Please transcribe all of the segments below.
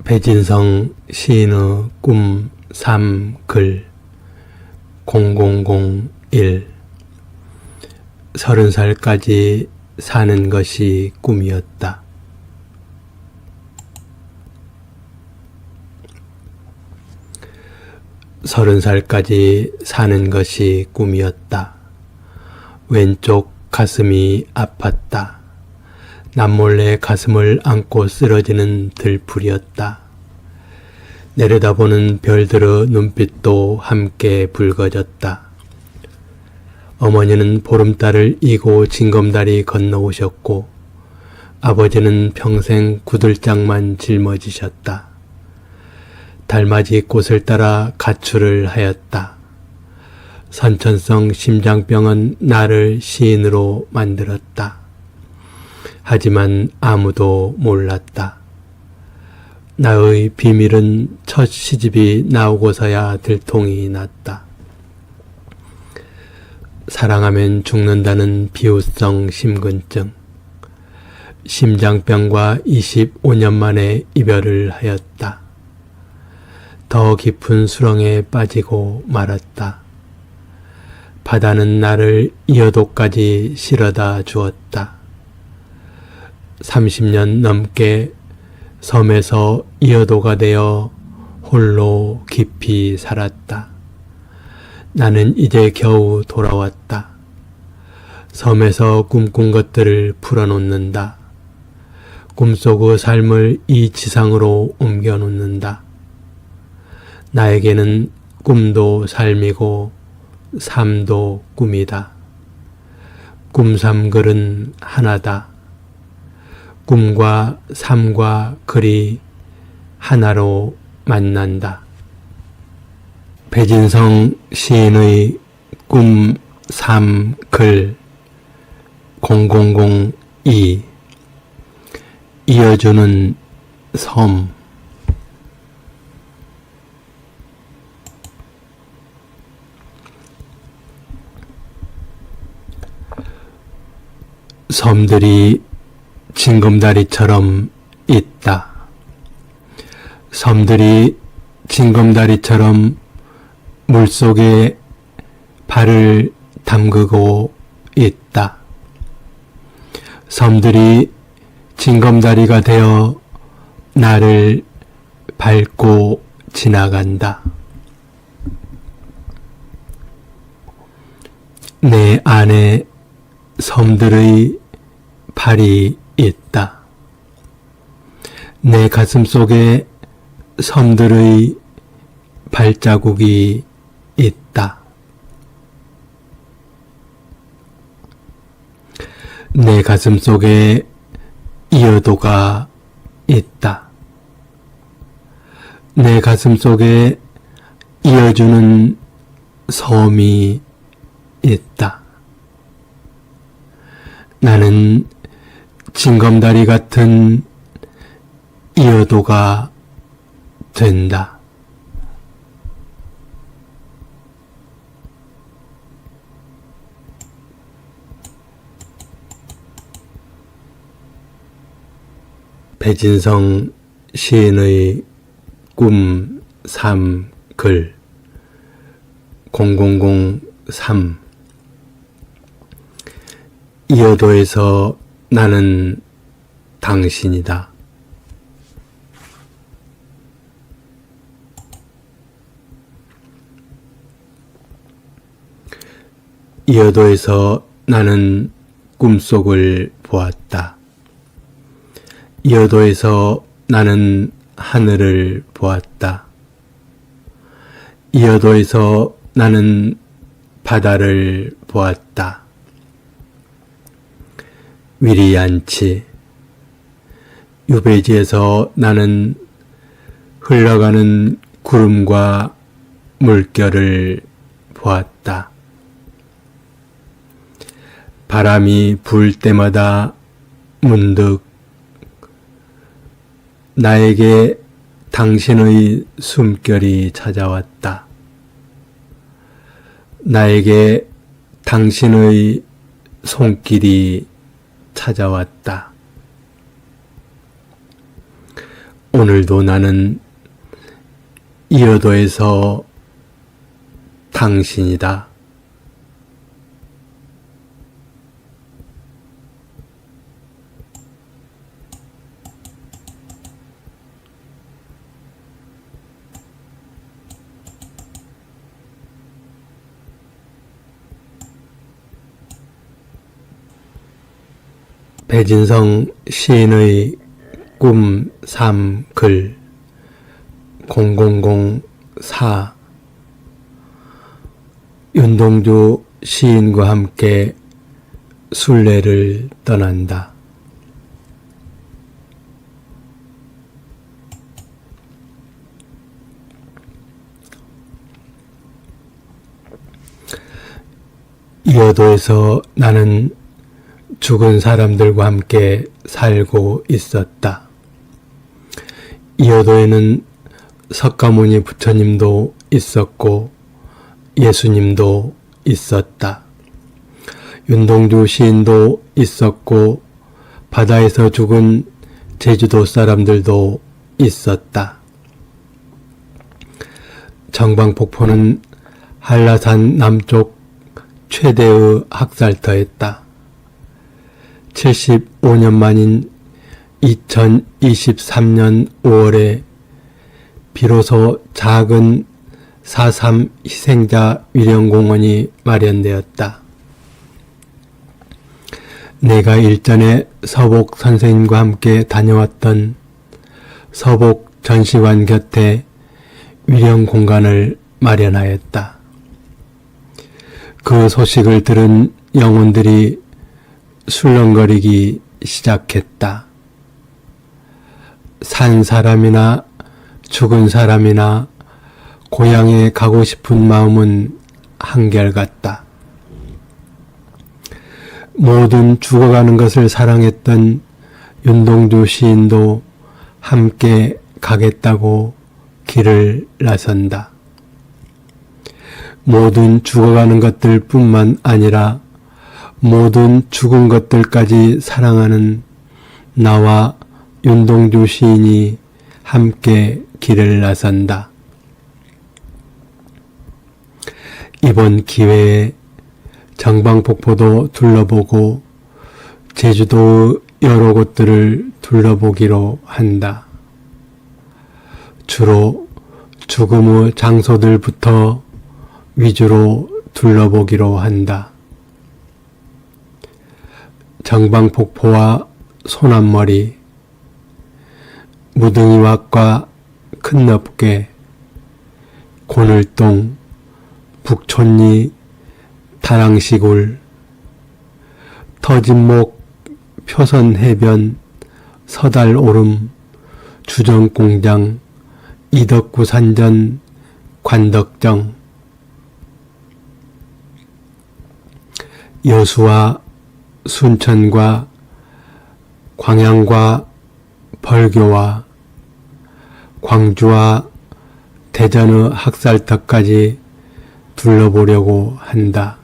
배진성 시인의 꿈 3글 0001 30살까지 사는 것이 꿈이었다. 서른 살까지 사는 것이 꿈이었다. 왼쪽 가슴이 아팠다. 남몰래 가슴을 안고 쓰러지는 들풀이었다. 내려다보는 별들의 눈빛도 함께 붉어졌다. 어머니는 보름달을 이고 징검다리 건너오셨고 아버지는 평생 구들장만 짊어지셨다. 달맞이 꽃을 따라 가출을 하였다. 선천성 심장병은 나를 시인으로 만들었다. 하지만 아무도 몰랐다. 나의 비밀은 첫 시집이 나오고서야 들통이 났다. 사랑하면 죽는다는 비후성 심근증. 심장병과 25년 만에 이별을 하였다. 더 깊은 수렁에 빠지고 말았다. 바다는 나를 이어도까지 실어다 주었다. 30년 넘게 섬에서 이어도가 되어 홀로 깊이 살았다. 나는 이제 겨우 돌아왔다. 섬에서 꿈꾼 것들을 풀어놓는다. 꿈속의 삶을 이 지상으로 옮겨놓는다. 나에게는 꿈도 삶이고 삶도 꿈이다. 꿈 삼글은 하나다. 꿈과 삶과 글이 하나로 만난다. 배진성 시인의 꿈 3글 0002 이어주는 섬. 섬들이 징검다리처럼 있다. 섬들이 징검다리처럼 물속에 발을 담그고 있다. 섬들이 징검다리가 되어 나를 밟고 지나간다. 내 안에 섬들의 발이 있다. 내 가슴 속에 섬들의 발자국이 있다. 내 가슴 속에 이어도가 있다. 내 가슴 속에 이어주는 섬이 있다. 나는 징검다리 같은 이어도가 된다. 배진성 시인의 꿈 3글 0003 이어도에서 나는 당신이다. 이어도에서 나는 꿈속을 보았다. 이어도에서 나는 하늘을 보았다. 이어도에서 나는 바다를 보았다. 위리안치 유배지에서 나는 흘러가는 구름과 물결을 보았다. 바람이 불 때마다 문득 나에게 당신의 숨결이 찾아왔다. 나에게 당신의 손길이 찾아왔다. 오늘도 나는 이어도에서 당신이다. 배진성 시인의 꿈 3글 0004 윤동주 시인과 함께 순례를 떠난다. 이어도에서 나는 죽은 사람들과 함께 살고 있었다. 이어도에는 석가모니 부처님도 있었고 예수님도 있었다. 윤동주 시인도 있었고 바다에서 죽은 제주도 사람들도 있었다. 정방폭포는 한라산 남쪽 최대의 학살터였다. 75년 만인 2023년 5월에 비로소 작은 4.3 희생자 위령공원이 마련되었다. 내가 일전에 서복 선생님과 함께 다녀왔던 서복 전시관 곁에 위령공간을 마련하였다. 그 소식을 들은 영혼들이 술렁거리기 시작했다. 산 사람이나 죽은 사람이나 고향에 가고 싶은 마음은 한결같다. 모든 죽어가는 것을 사랑했던 윤동주 시인도 함께 가겠다고 길을 나선다. 모든 죽어가는 것들 뿐만 아니라 모든 죽은 것들까지 사랑하는 나와 윤동주 시인이 함께 길을 나선다. 이번 기회에 정방폭포도 둘러보고 제주도 여러 곳들을 둘러보기로 한다. 주로 죽음의 장소들부터 위주로 둘러보기로 한다. 정방폭포와 소남머리, 무등이왁과 큰넙괴, 고늘동, 북촌리, 다랑시골, 터진목, 표선해변, 서달오름, 주정공장, 이덕구산전, 관덕정, 여수와 순천과 광양과 벌교와 광주와 대전의 학살터까지 둘러보려고 한다.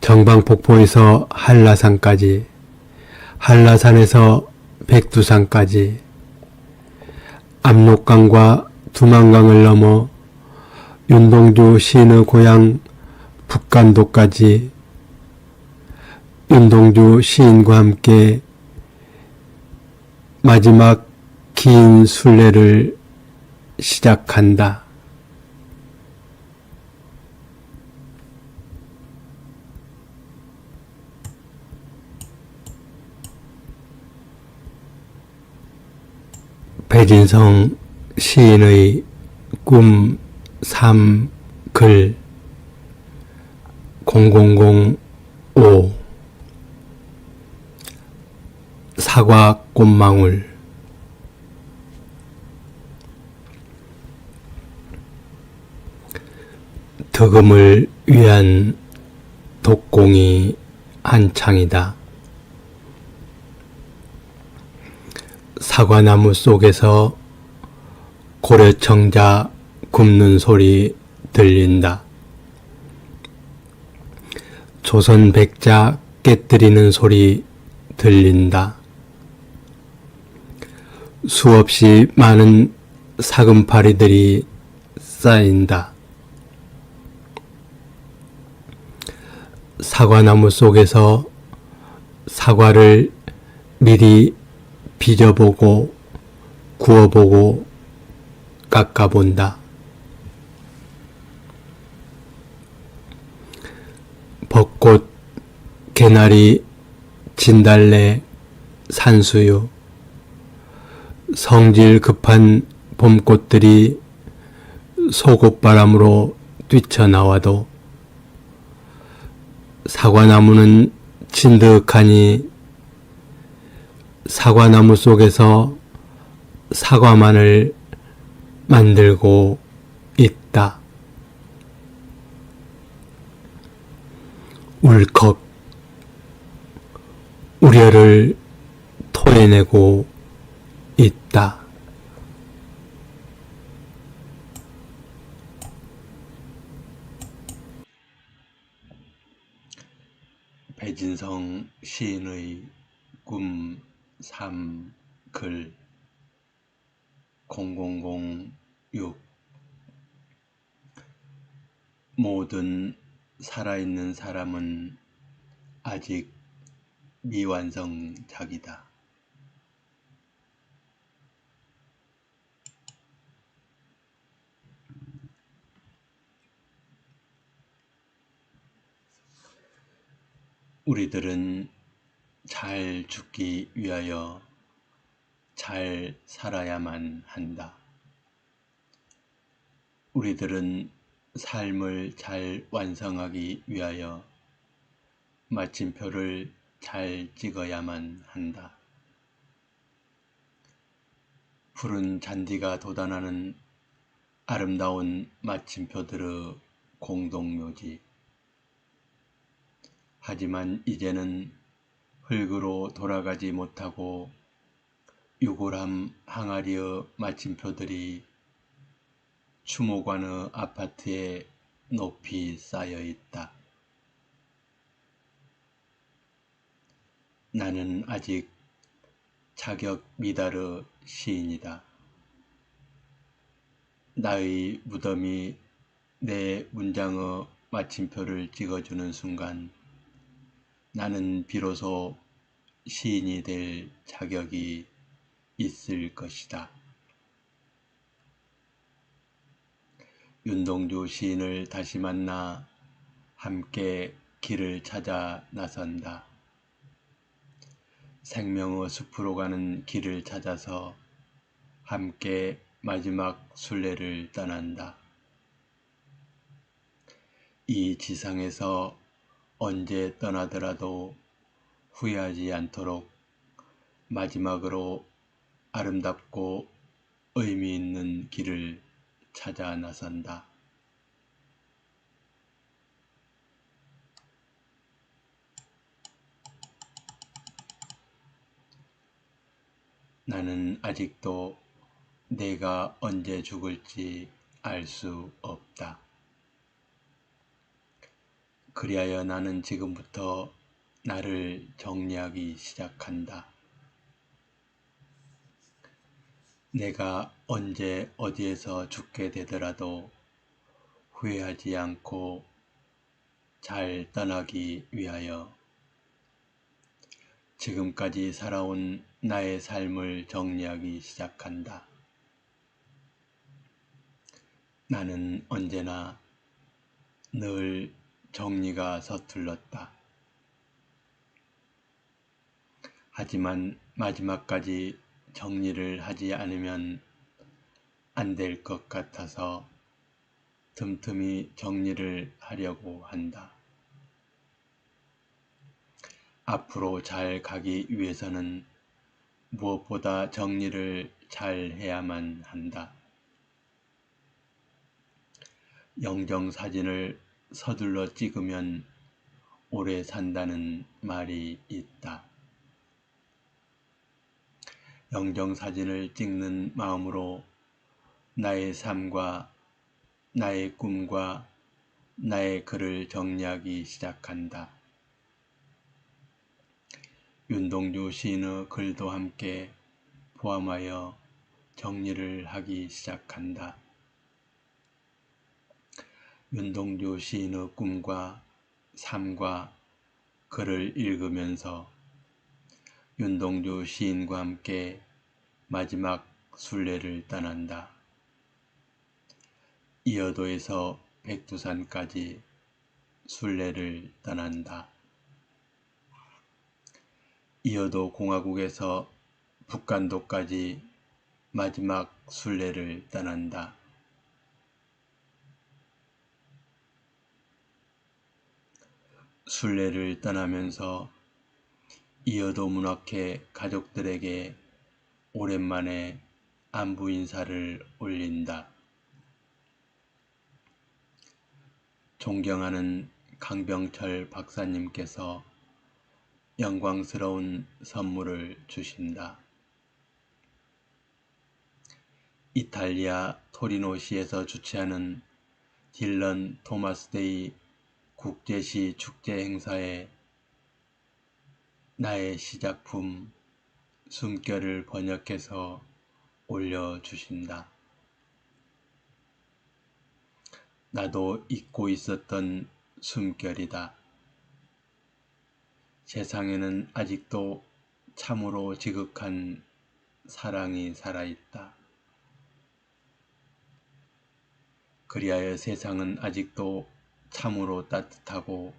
정방폭포에서 한라산까지, 한라산에서 백두산까지, 압록강과 두만강을 넘어 윤동주 시인의 고향 북간도까지 윤동주 시인과 함께 마지막 긴 순례를 시작한다. 배진성 시인의 꿈 3글 0005 사과 꽃망울. 덕음을 위한 독공이 한창이다. 사과나무 속에서 고려청자 굽는 소리 들린다. 조선 백자 깨뜨리는 소리 들린다. 수없이 많은 사금파리들이 쌓인다. 사과나무 속에서 사과를 미리 빚어보고 구워보고 깎아본다. 벚꽃, 개나리, 진달래, 산수유, 성질 급한 봄꽃들이 속옷바람으로 뛰쳐나와도 사과나무는 진득하니 사과나무 속에서 사과만을 만들고 있다. 울컥 우려를 토해내고 있다. 배진성 시인의 꿈 3 글 0006 모든 살아있는 사람은 아직 미완성작이다. 우리들은 잘 죽기 위하여 잘 살아야만 한다. 우리들은 삶을 잘 완성하기 위하여 마침표를 잘 찍어야만 한다. 푸른 잔디가 돋아나는 아름다운 마침표들의 공동묘지. 하지만 이제는 흙으로 돌아가지 못하고 유골함 항아리의 마침표들이 추모관의 아파트에 높이 쌓여 있다. 나는 아직 자격 미달의 시인이다. 나의 무덤이 내 문장의 마침표를 찍어주는 순간 나는 비로소 시인이 될 자격이 있을 것이다. 윤동주 시인을 다시 만나 함께 길을 찾아 나선다. 생명의 숲으로 가는 길을 찾아서 함께 마지막 순례를 떠난다. 이 지상에서 언제 떠나더라도 후회하지 않도록 마지막으로 아름답고 의미 있는 길을 찾아 나선다. 나는 아직도 내가 언제 죽을지 알 수 없다. 그리하여 나는 지금부터 나를 정리하기 시작한다. 내가 언제 어디에서 죽게 되더라도 후회하지 않고 잘 떠나기 위하여 지금까지 살아온 나의 삶을 정리하기 시작한다. 나는 언제나 늘 정리가 서툴렀다. 하지만 마지막까지 정리를 하지 않으면 안 될 것 같아서 틈틈이 정리를 하려고 한다. 앞으로 잘 가기 위해서는 무엇보다 정리를 잘 해야만 한다. 영정사진을 서둘러 찍으면 오래 산다는 말이 있다. 영정사진을 찍는 마음으로 나의 삶과 나의 꿈과 나의 글을 정리하기 시작한다. 윤동주 시인의 글도 함께 포함하여 정리를 하기 시작한다. 윤동주 시인의 꿈과 삶과 글을 읽으면서 윤동주 시인과 함께 마지막 순례를 떠난다. 이어도에서 백두산까지 순례를 떠난다. 이어도 공화국에서 북간도까지 마지막 순례를 떠난다. 순례를 떠나면서 이어도 문학회 가족들에게 오랜만에 안부 인사를 올린다. 존경하는 강병철 박사님께서 영광스러운 선물을 주신다. 이탈리아 토리노시에서 주최하는 딜런 토마스데이 국제시 축제 행사에 나의 시작품 숨결을 번역해서 올려주신다. 나도 잊고 있었던 숨결이다. 세상에는 아직도 참으로 지극한 사랑이 살아있다. 그리하여 세상은 아직도 참으로 따뜻하고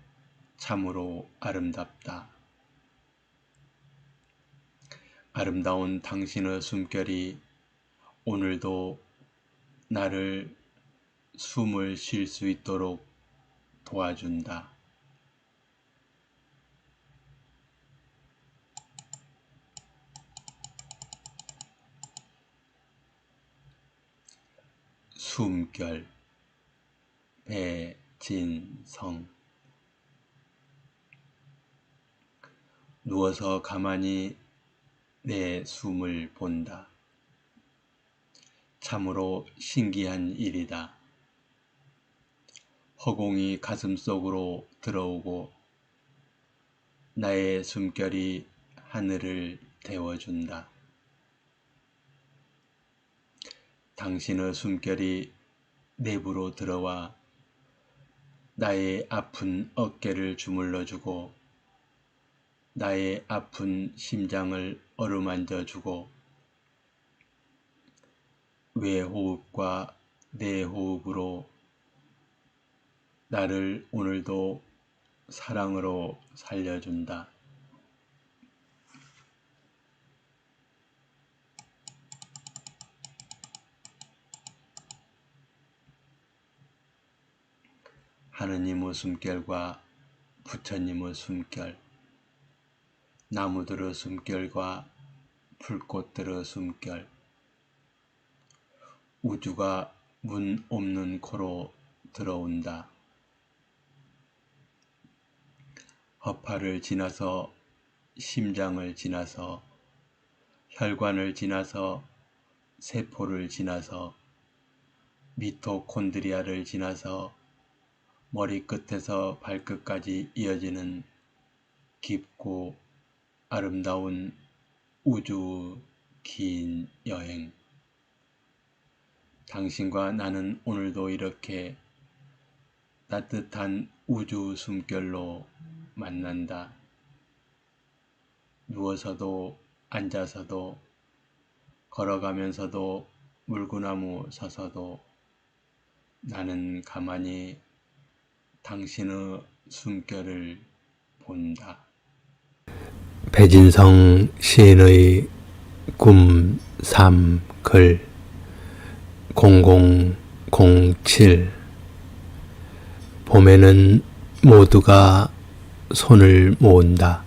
참으로 아름답다. 아름다운 당신의 숨결이 오늘도 나를 숨을 쉴 수 있도록 도와준다. 숨결 배진성. 누워서 가만히 내 숨을 본다. 참으로 신기한 일이다. 허공이 가슴속으로 들어오고 나의 숨결이 하늘을 데워준다. 당신의 숨결이 내부로 들어와 나의 아픈 어깨를 주물러주고 나의 아픈 심장을 어루만져주고 외호흡과 내호흡으로 나를 오늘도 사랑으로 살려준다. 하느님의 숨결과 부처님의 숨결, 나무들의 숨결과 풀꽃들의 숨결, 우주가 문 없는 코로 들어온다. 허파를 지나서 심장을 지나서 혈관을 지나서 세포를 지나서 미토콘드리아를 지나서 머리끝에서 발끝까지 이어지는 깊고 아름다운 우주 긴 여행. 당신과 나는 오늘도 이렇게 따뜻한 우주 숨결로 만난다. 누워서도 앉아서도 걸어가면서도 물구나무 서서도 나는 가만히 당신의 숨결을 본다. 배진성 시인의 꿈, 삶, 글 0007. 봄에는 모두가 손을 모은다.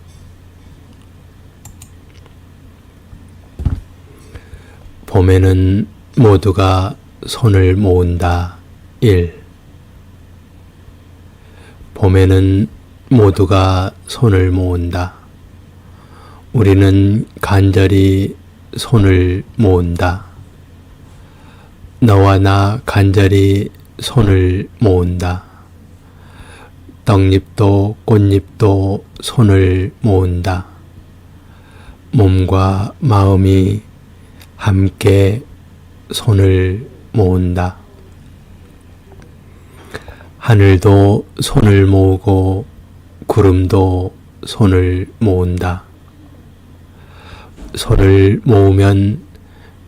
봄에는 모두가 손을 모은다. 1. 봄에는 모두가 손을 모은다. 우리는 간절히 손을 모은다. 너와 나 간절히 손을 모은다. 떡잎도 꽃잎도 손을 모은다. 몸과 마음이 함께 손을 모은다. 하늘도 손을 모으고 구름도 손을 모은다. 손을 모으면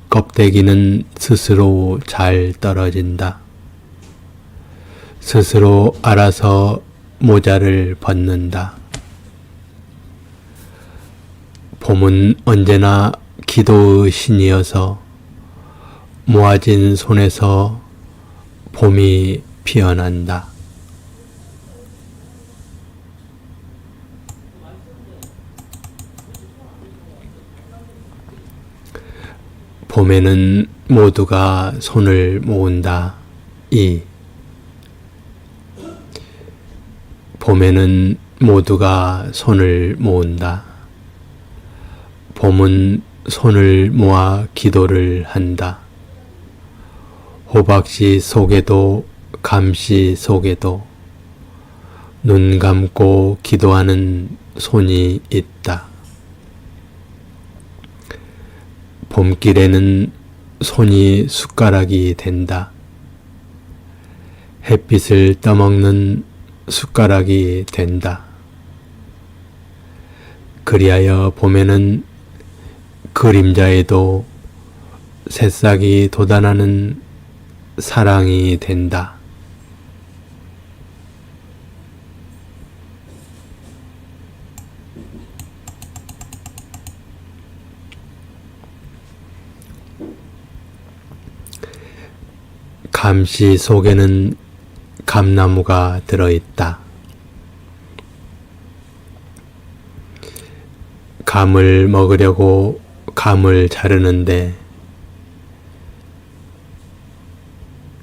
껍데기는 스스로 잘 떨어진다. 스스로 알아서 모자를 벗는다. 봄은 언제나 기도의 신이어서 모아진 손에서 봄이 피어난다. 봄에는 모두가 손을 모은다. 봄에는 모두가 손을 모은다. 봄은 손을 모아 기도를 한다. 호박씨 속에도 감씨 속에도 눈 감고 기도하는 손이 있다. 봄길에는 손이 숟가락이 된다. 햇빛을 떠먹는 숟가락이 된다. 그리하여 봄에는 그림자에도 새싹이 돋아나는 사랑이 된다. 감씨 속에는 감나무가 들어있다. 감을 먹으려고 감을 자르는데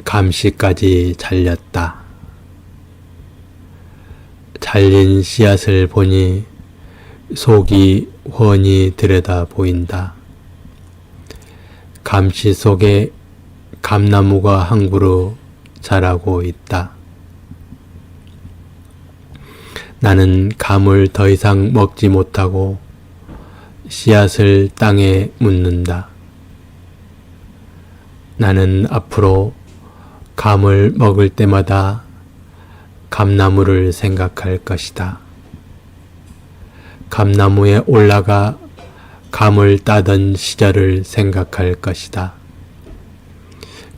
감씨까지 잘렸다. 잘린 씨앗을 보니 속이 훤히 들여다 보인다. 감씨 속에 감나무가 한 그루 자라고 있다. 나는 감을 더 이상 먹지 못하고 씨앗을 땅에 묻는다. 나는 앞으로 감을 먹을 때마다 감나무를 생각할 것이다. 감나무에 올라가 감을 따던 시절을 생각할 것이다.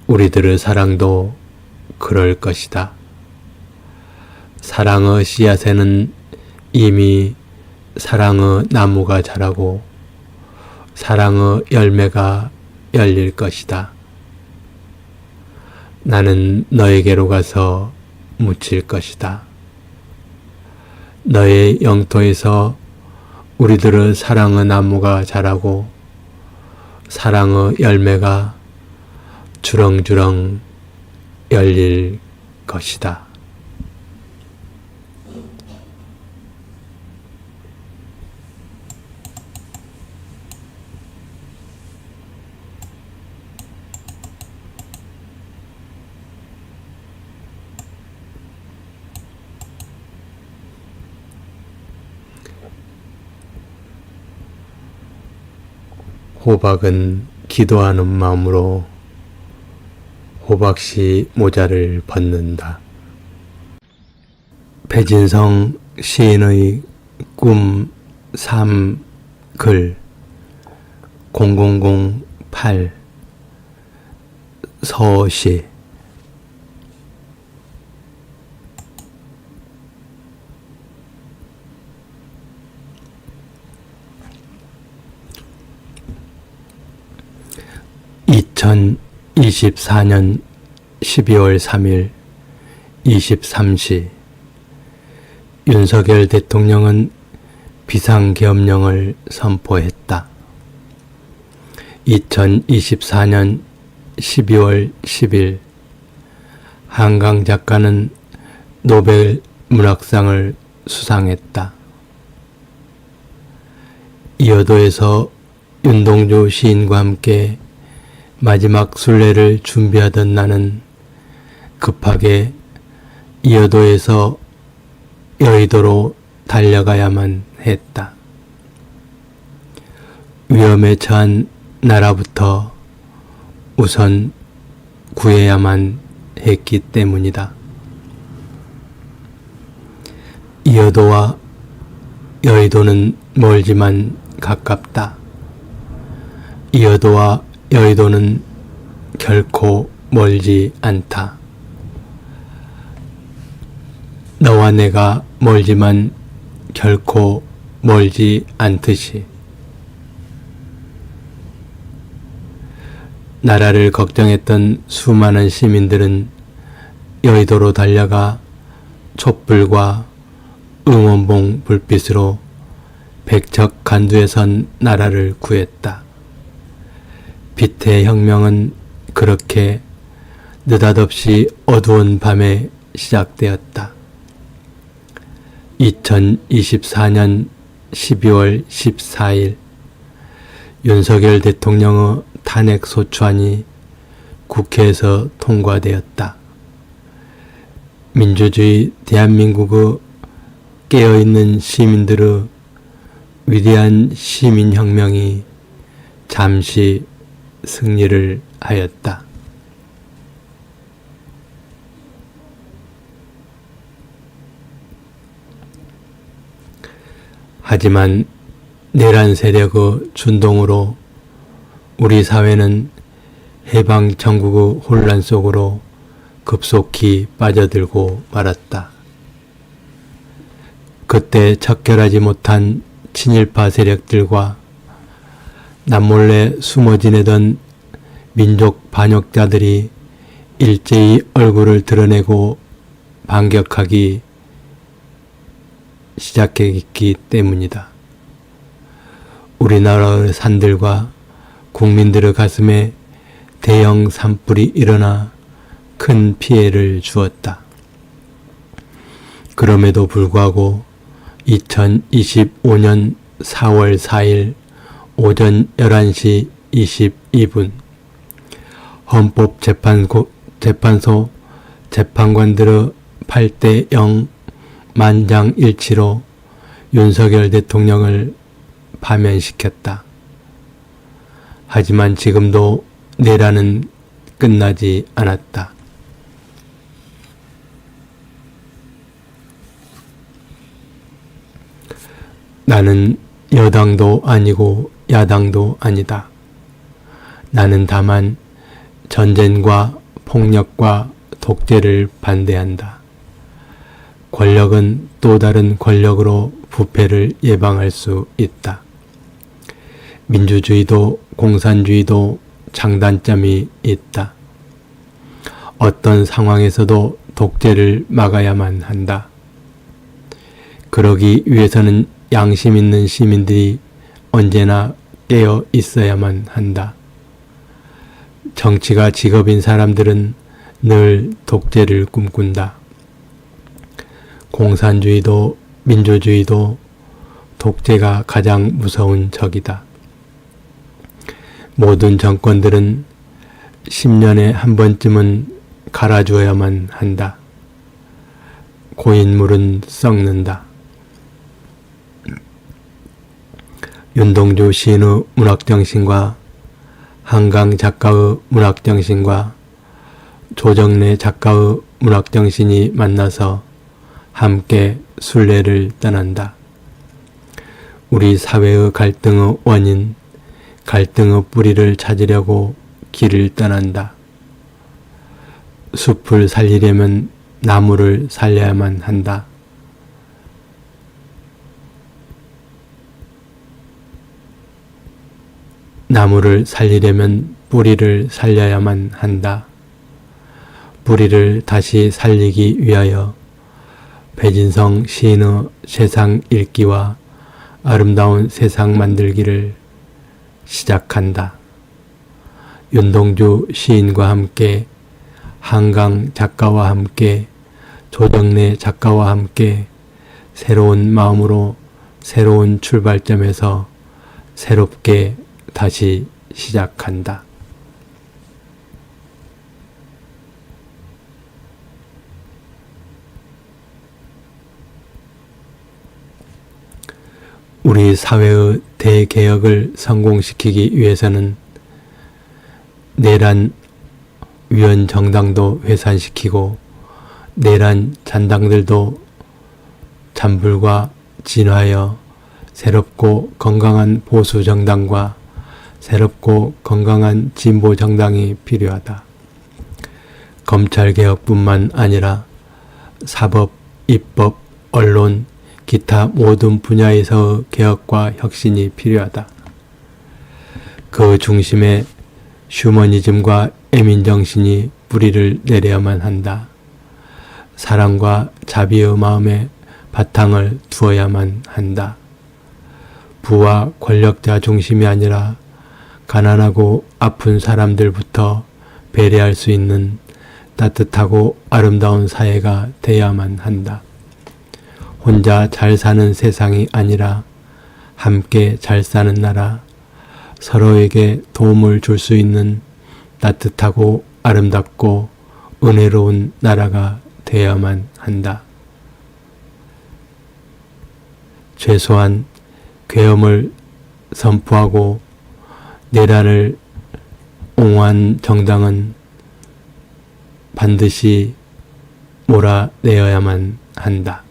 우리들의 사랑도 그럴 것이다. 사랑의 씨앗에는 이미 사랑의 나무가 자라고 사랑의 열매가 열릴 것이다. 나는 너에게로 가서 묻힐 것이다. 너의 영토에서 우리들의 사랑의 나무가 자라고 사랑의 열매가 주렁주렁 열릴 것이다. 호박은 기도하는 마음으로 호박씨 모자를 벗는다. 배진성 시인의 꿈 3 글 0008 서시 2024년 12월 3일 23시 윤석열 대통령은 비상계엄령을 선포했다. 2024년 12월 10일 한강 작가는 노벨 문학상을 수상했다. 이어도에서 윤동주 시인과 함께 마지막 순례를 준비하던 나는 급하게 이어도에서 여의도로 달려가야만 했다. 위험에 처한 나라부터 우선 구해야만 했기 때문이다. 이어도와 여의도는 멀지만 가깝다. 이어도와 여의도는 결코 멀지 않다. 너와 내가 멀지만 결코 멀지 않듯이 나라를 걱정했던 수많은 시민들은 여의도로 달려가 촛불과 응원봉 불빛으로 백척 간두에 선 나라를 구했다. 빛의 혁명은 그렇게 느닷없이 어두운 밤에 시작되었다. 2024년 12월 14일 윤석열 대통령의 탄핵소추안이 국회에서 통과되었다. 민주주의 대한민국의 깨어있는 시민들의 위대한 시민혁명이 잠시 승리를 하였다. 하지만 내란 세력의 준동으로 우리 사회는 해방 전국의 혼란 속으로 급속히 빠져들고 말았다. 그때 척결하지 못한 친일파 세력들과 남몰래 숨어 지내던 민족 반역자들이 일제히 얼굴을 드러내고 반격하기 시작했기 때문이다. 우리나라의 산들과 국민들의 가슴에 대형 산불이 일어나 큰 피해를 주었다. 그럼에도 불구하고 2025년 4월 4일 오전 11시 22분 헌법재판소 재판관들의 8대0 만장일치로 윤석열 대통령을 파면시켰다. 하지만 지금도 내란은 끝나지 않았다. 나는 여당도 아니고 야당도 아니다. 나는 다만 전쟁과 폭력과 독재를 반대한다. 권력은 또 다른 권력으로 부패를 예방할 수 있다. 민주주의도 공산주의도 장단점이 있다. 어떤 상황에서도 독재를 막아야만 한다. 그러기 위해서는 양심 있는 시민들이 언제나 깨어 있어야만 한다. 정치가 직업인 사람들은 늘 독재를 꿈꾼다. 공산주의도 민주주의도 독재가 가장 무서운 적이다. 모든 정권들은 10년에 한 번쯤은 갈아주어야만 한다. 고인물은 썩는다. 윤동주 시인의 문학정신과 한강 작가의 문학정신과 조정래 작가의 문학정신이 만나서 함께 순례를 떠난다. 우리 사회의 갈등의 원인, 갈등의 뿌리를 찾으려고 길을 떠난다. 숲을 살리려면 나무를 살려야만 한다. 나무를 살리려면 뿌리를 살려야만 한다. 뿌리를 다시 살리기 위하여 배진성 시인의 세상 읽기와 아름다운 세상 만들기를 시작한다. 윤동주 시인과 함께 한강 작가와 함께 조정래 작가와 함께 새로운 마음으로 새로운 출발점에서 새롭게 다시 시작한다. 우리 사회의 대개혁을 성공시키기 위해서는 내란 위원 정당도 해산시키고 내란 잔당들도 잔불과 진화하여 새롭고 건강한 보수 정당과 새롭고 건강한 진보 정당이 필요하다. 검찰개혁뿐만 아니라 사법, 입법, 언론, 기타 모든 분야에서 개혁과 혁신이 필요하다. 그 중심에 휴머니즘과 애민정신이 뿌리를 내려야만 한다. 사랑과 자비의 마음에 바탕을 두어야만 한다. 부와 권력자 중심이 아니라 가난하고 아픈 사람들부터 배려할 수 있는 따뜻하고 아름다운 사회가 되어야만 한다. 혼자 잘 사는 세상이 아니라 함께 잘 사는 나라, 서로에게 도움을 줄 수 있는 따뜻하고 아름답고 은혜로운 나라가 되어야만 한다. 최소한 계엄을 선포하고 내란을 옹호한 정당은 반드시 몰아내어야만 한다.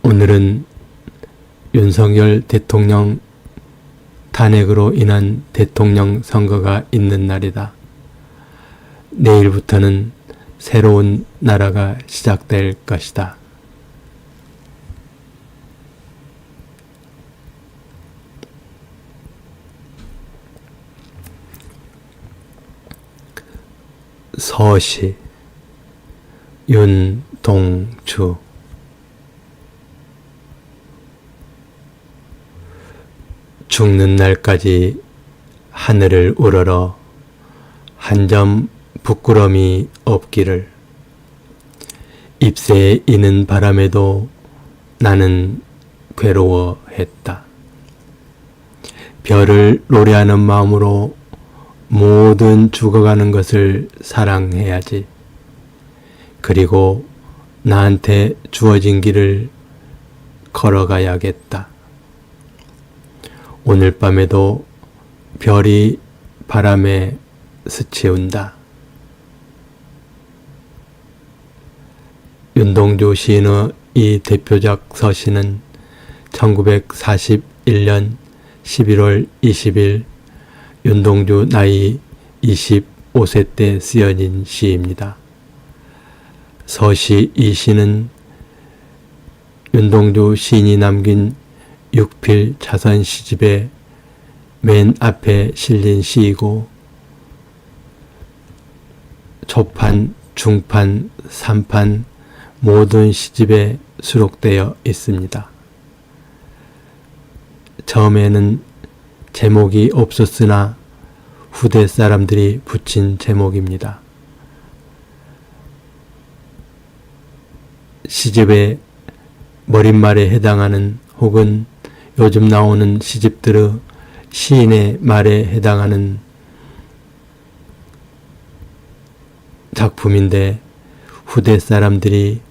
오늘은 윤석열 대통령 탄핵으로 인한 대통령 선거가 있는 날이다. 내일부터는 새로운 나라가 시작될 것이다. 서시 윤동주 죽는 날까지 하늘을 우러러 한 점 부끄럼이 없기를. 잎새에 이는 바람에도 나는 괴로워했다. 별을 노래하는 마음으로 모든 죽어가는 것을 사랑해야지. 그리고 나한테 주어진 길을 걸어가야겠다. 오늘 밤에도 별이 바람에 스치운다. 윤동주 시인의 이 대표작 서시는 1941년 11월 20일 윤동주 나이 25세 때 쓰여진 시입니다. 서시 이 시는 윤동주 시인이 남긴 6필 자선 시집의 맨 앞에 실린 시이고 초판, 중판, 3판 모든 시집에 수록되어 있습니다. 처음에는 제목이 없었으나 후대 사람들이 붙인 제목입니다. 시집의 머릿말에 해당하는 혹은 요즘 나오는 시집들의 시인의 말에 해당하는 작품인데 후대 사람들이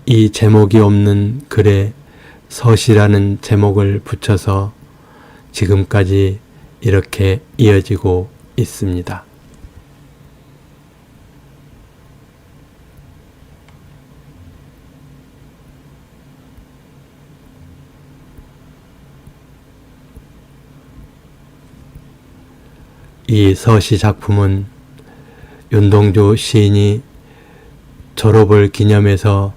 이 제목이 없는 글에 서시라는 제목을 붙여서 지금까지 이렇게 이어지고 있습니다. 이 서시 작품은 윤동주 시인이 졸업을 기념해서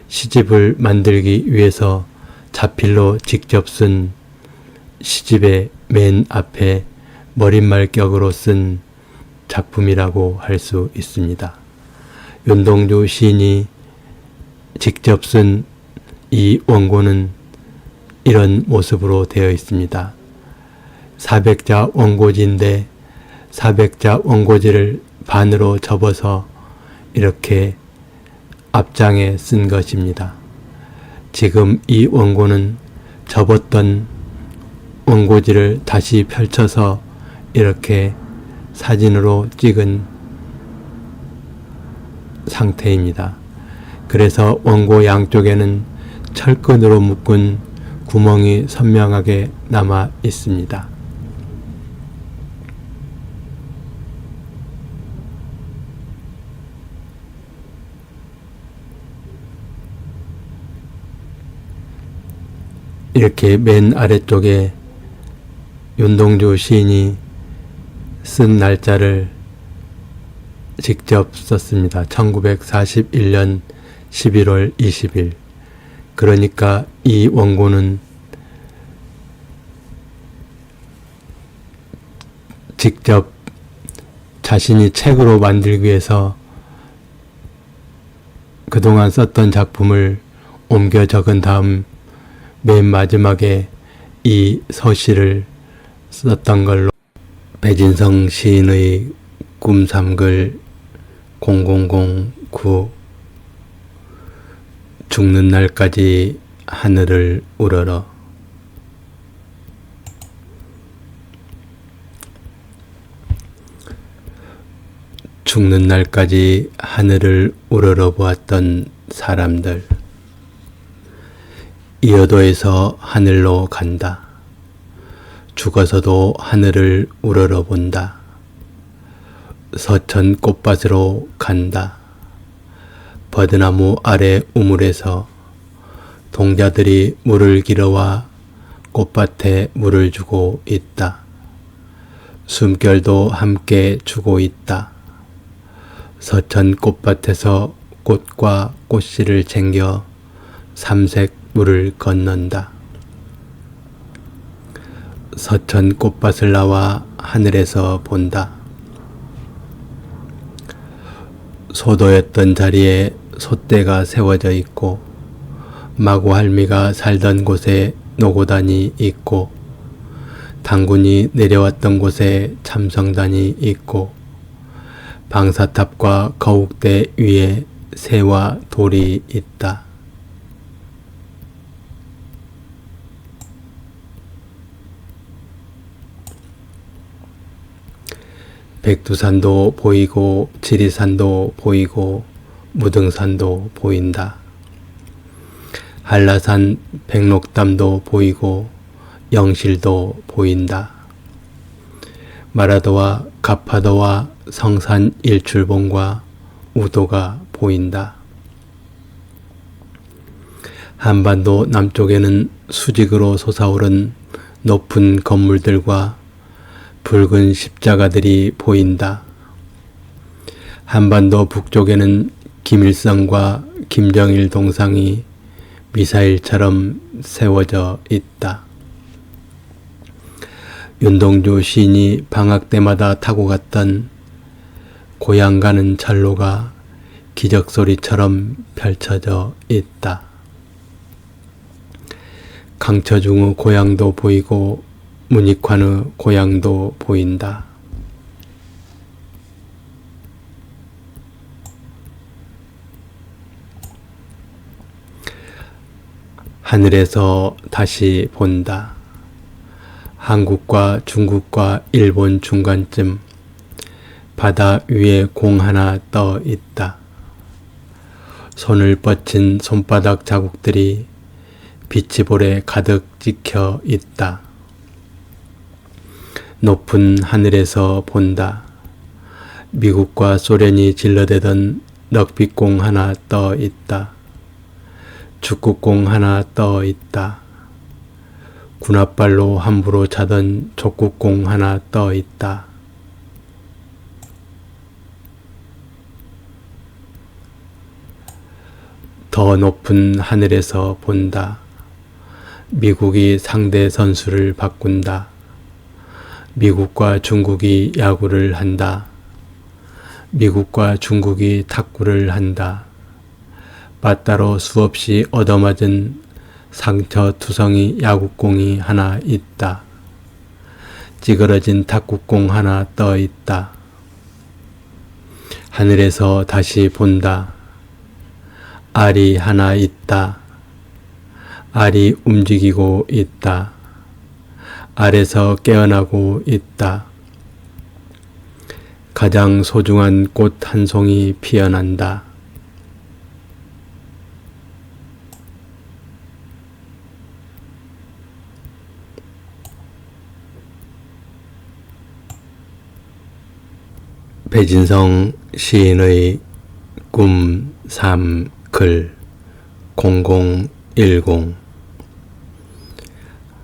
시집을 만들기 위해서 자필로 직접 쓴 시집의 맨 앞에 머릿말격으로 쓴 작품이라고 할 수 있습니다. 윤동주 시인이 직접 쓴 이 원고는 이런 모습으로 되어 있습니다. 400자 원고지인데 400자 원고지를 반으로 접어서 이렇게 앞장에 쓴 것입니다. 지금 이 원고는 접었던 원고지를 다시 펼쳐서 이렇게 사진으로 찍은 상태입니다. 그래서 원고 양쪽에는 철근으로 묶은 구멍이 선명하게 남아 있습니다. 이렇게 맨 아래쪽에 윤동주 시인이 쓴 날짜를 직접 썼습니다. 1941년 11월 20일. 그러니까 이 원고는 직접 자신이 책으로 만들기 위해서 그동안 썼던 작품을 옮겨 적은 다음 맨 마지막에 이 서시를 썼던 걸로 배진성 시인의 꿈삼글 0009 죽는 날까지 하늘을 우러러. 죽는 날까지 하늘을 우러러 보았던 사람들. 이어도에서 하늘로 간다. 죽어서도 하늘을 우러러 본다. 서천 꽃밭으로 간다. 버드나무 아래 우물에서 동자들이 물을 길어와 꽃밭에 물을 주고 있다. 숨결도 함께 주고 있다. 서천 꽃밭에서 꽃과 꽃씨를 챙겨 삼색 물을 건넌다. 서천 꽃밭을 나와 하늘에서 본다. 소도였던 자리에 솥대가 세워져 있고 마구 할미가 살던 곳에 노고단이 있고 당군이 내려왔던 곳에 참성단이 있고 방사탑과 거욱대 위에 새와 돌이 있다. 백두산도 보이고 지리산도 보이고 무등산도 보인다. 한라산 백록담도 보이고 영실도 보인다. 마라도와 가파도와 성산 일출봉과 우도가 보인다. 한반도 남쪽에는 수직으로 솟아오른 높은 건물들과 붉은 십자가들이 보인다. 한반도 북쪽에는 김일성과 김정일 동상이 미사일처럼 세워져 있다. 윤동주 시인이 방학 때마다 타고 갔던 고향 가는 철로가 기적소리처럼 펼쳐져 있다. 강처중의 고향도 보이고 문익환의 고향도 보인다. 하늘에서 다시 본다. 한국과 중국과 일본 중간쯤 바다 위에 공 하나 떠 있다. 손을 뻗친 손바닥 자국들이 비치볼에 가득 찍혀 있다. 높은 하늘에서 본다. 미국과 소련이 질러대던 럭비공 하나 떠 있다. 축구공 하나 떠 있다. 군홧발로 함부로 차던 족구공 하나 떠 있다. 더 높은 하늘에서 본다. 미국이 상대 선수를 바꾼다. 미국과 중국이 야구를 한다. 미국과 중국이 탁구를 한다. 빠따로 수없이 얻어맞은 상처투성이 야구공이 하나 있다. 찌그러진 탁구공 하나 떠 있다. 하늘에서 다시 본다. 알이 하나 있다. 알이 움직이고 있다. 알에서 깨어나고 있다. 가장 소중한 꽃 한 송이 피어난다. 배진성 시인의 꿈 3글 0010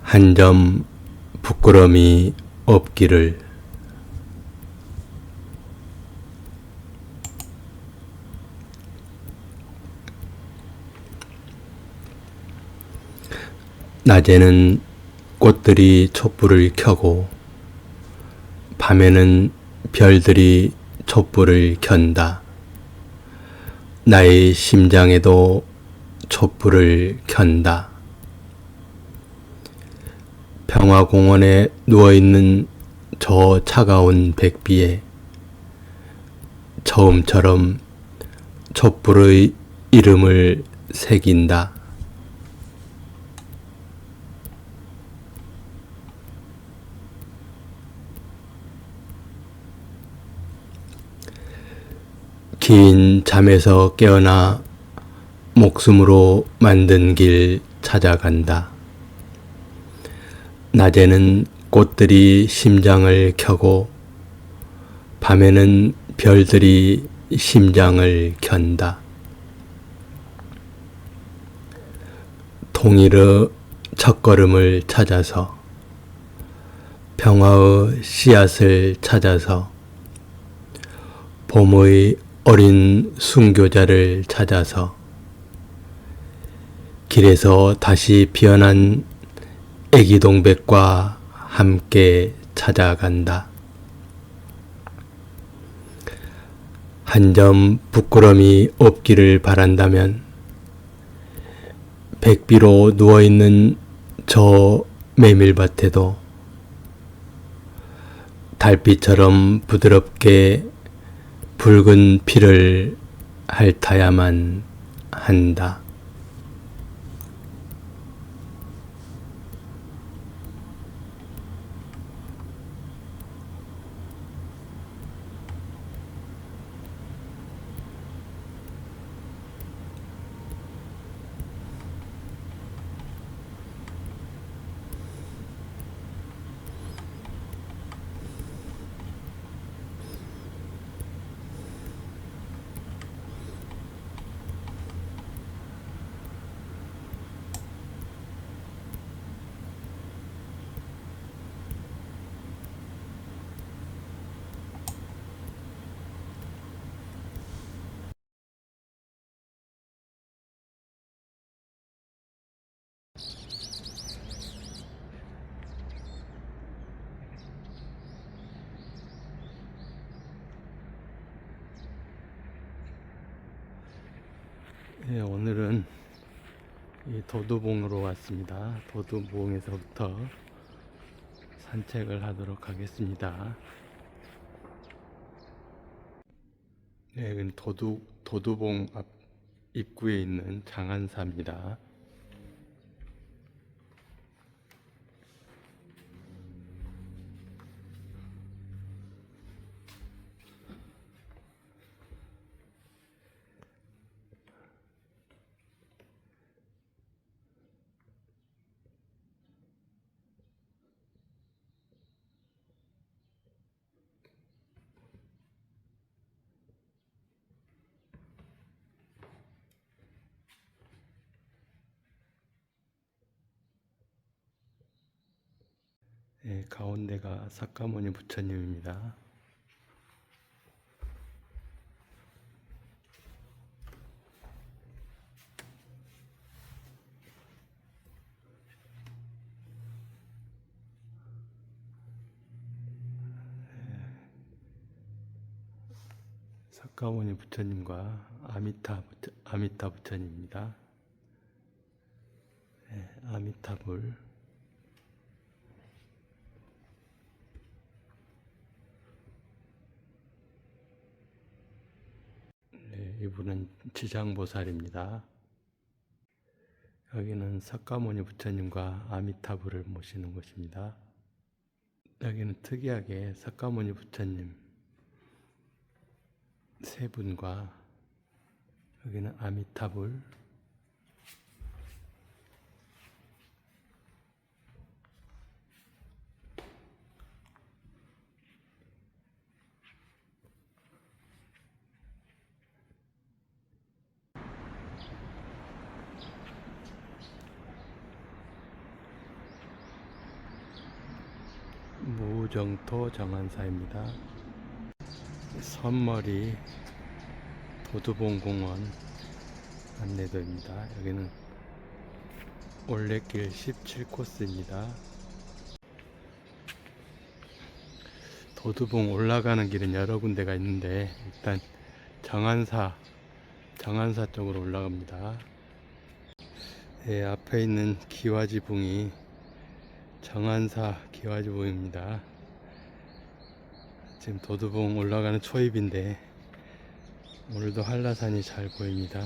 한 점 부끄럼이 없기를. 낮에는 꽃들이 촛불을 켜고 밤에는 별들이 촛불을 켠다. 나의 심장에도 촛불을 켠다. 평화공원에 누워있는 저 차가운 백비에 처음처럼 촛불의 이름을 새긴다. 긴 잠에서 깨어나 목숨으로 만든 길 찾아간다. 낮에는 꽃들이 심장을 켜고 밤에는 별들이 심장을 켠다. 통일의 첫걸음을 찾아서, 평화의 씨앗을 찾아서, 봄의 어린 순교자를 찾아서, 길에서 다시 피어난 애기 동백과 함께 찾아간다. 한 점 부끄럼이 없기를 바란다면 백비로 누워있는 저 메밀밭에도 달빛처럼 부드럽게 붉은 피를 핥아야만 한다. 네, 오늘은 이 도두봉으로 왔습니다. 도두봉에서부터 산책을 하도록 하겠습니다. 네, 여기는 도두봉 앞 입구에 있는 장안사입니다. 네, 가운데가 사카모니 부처님입니다. 사카모니 부처님과 아미타 부처님입니다. 네, 아미타불. 네, 이분은 지장보살입니다. 여기는 사카모니 부처님과 아미타불을 모시는 곳입니다. 여기는 특이하게 사카모니 부처님 세 분과 여기는 아미타불, 무정토 정안사입니다. 선머리 도두봉공원 안내도입니다. 여기는 올레길 17코스입니다. 도두봉 올라가는 길은 여러 군데가 있는데 일단 정안사 쪽으로 올라갑니다. 예, 앞에 있는 기와지붕이 정안사 기와지붕입니다. 지금 도두봉 올라가는 초입인데 오늘도 한라산이 잘 보입니다.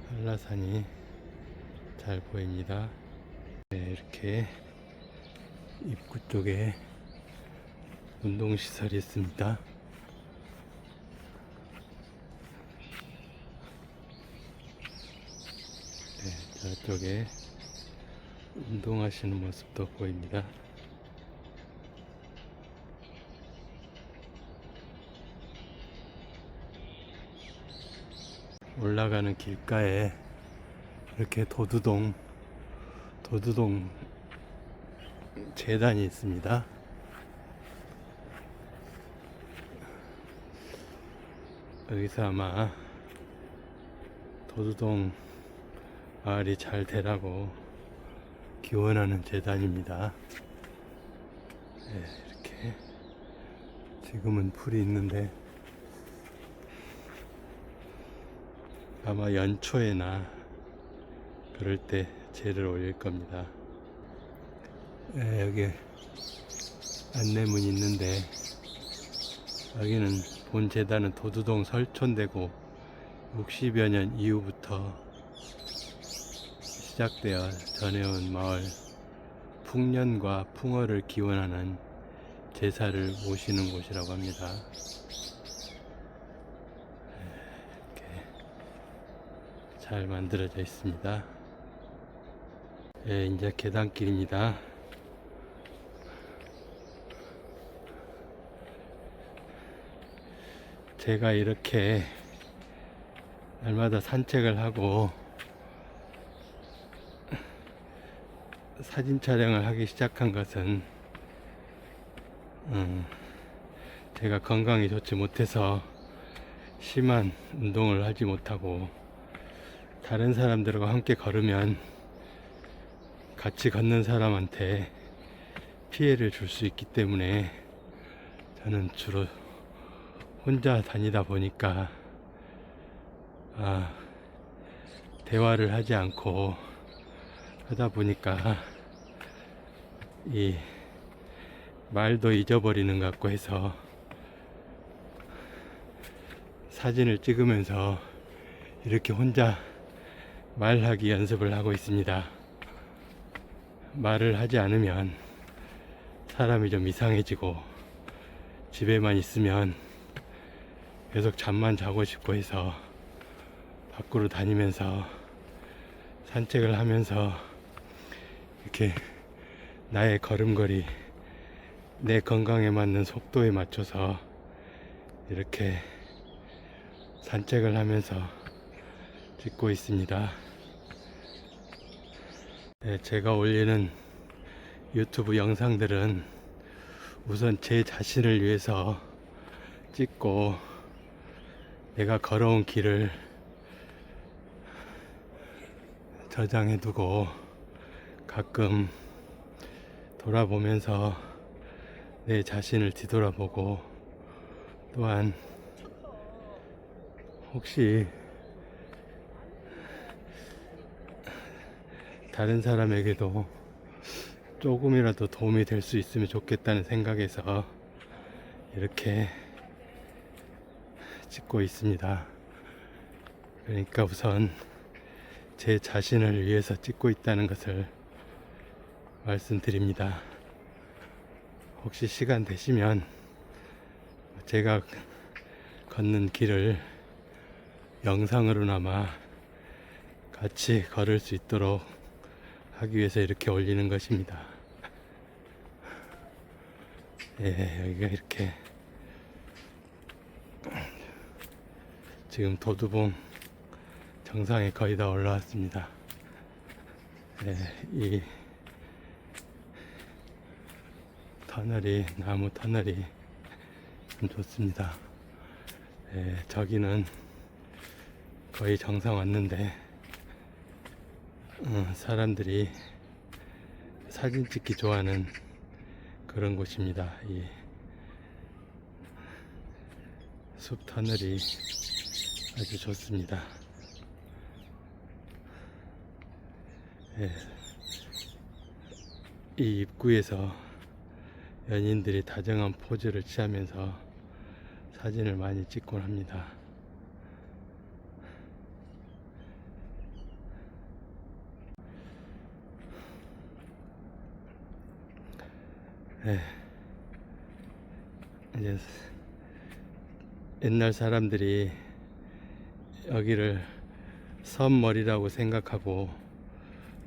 한라산이 잘 보입니다. 네, 이렇게 입구 쪽에 운동시설이 있습니다. 네, 저쪽에 운동하시는 모습도 보입니다. 올라가는 길가에 이렇게 도두동 재단이 있습니다. 여기서 아마 도두동 마을이 잘 되라고 기원하는 재단입니다. 네, 이렇게 지금은 풀이 있는데 아마 연초에나 그럴 때 재를 올릴 겁니다. 네, 여기 안내문이 있는데 여기는 본 재단은 도두동 설촌되고 60여 년 이후부터 시작되어 전해온 마을 풍년과 풍어를 기원하는 제사를 모시는 곳이라고 합니다. 이렇게 잘 만들어져 있습니다. 예, 이제 계단길입니다. 제가 이렇게 날마다 산책을 하고 사진 촬영을 하기 시작한 것은 제가 건강이 좋지 못해서 심한 운동을 하지 못하고 다른 사람들과 함께 걸으면 같이 걷는 사람한테 피해를 줄 수 있기 때문에 저는 주로 혼자 다니다 보니까 대화를 하지 않고 하다 보니까 이 말도 잊어버리는 것 같고 해서 사진을 찍으면서 이렇게 혼자 말하기 연습을 하고 있습니다. 말을 하지 않으면 사람이 좀 이상해지고 집에만 있으면 계속 잠만 자고 싶고 해서 밖으로 다니면서 산책을 하면서 이렇게 나의 걸음걸이 내 건강에 맞는 속도에 맞춰서 이렇게 산책을 하면서 찍고 있습니다. 네, 제가 올리는 유튜브 영상들은 우선 제 자신을 위해서 찍고 내가 걸어온 길을 저장해 두고 가끔 돌아보면서 내 자신을 뒤돌아보고 또한 혹시 다른 사람에게도 조금이라도 도움이 될 수 있으면 좋겠다는 생각에서 이렇게 찍고 있습니다. 그러니까 우선 제 자신을 위해서 찍고 있다는 것을 말씀드립니다. 혹시 시간 되시면 제가 걷는 길을 영상으로나마 같이 걸을 수 있도록 하기 위해서 이렇게 올리는 것입니다. 예, 여기가 이렇게 지금 도두봉 정상에 거의 다 올라왔습니다. 네, 이 터널이, 나무 터널이 참 좋습니다. 네, 저기는 거의 정상 왔는데 사람들이 사진 찍기 좋아하는 그런 곳입니다. 이 숲 터널이 아주 좋습니다. 예, 이 입구에서 연인들이 다정한 포즈를 취하면서 사진을 많이 찍곤 합니다. 예, 이제 옛날 사람들이 여기를 섬머리라고 생각하고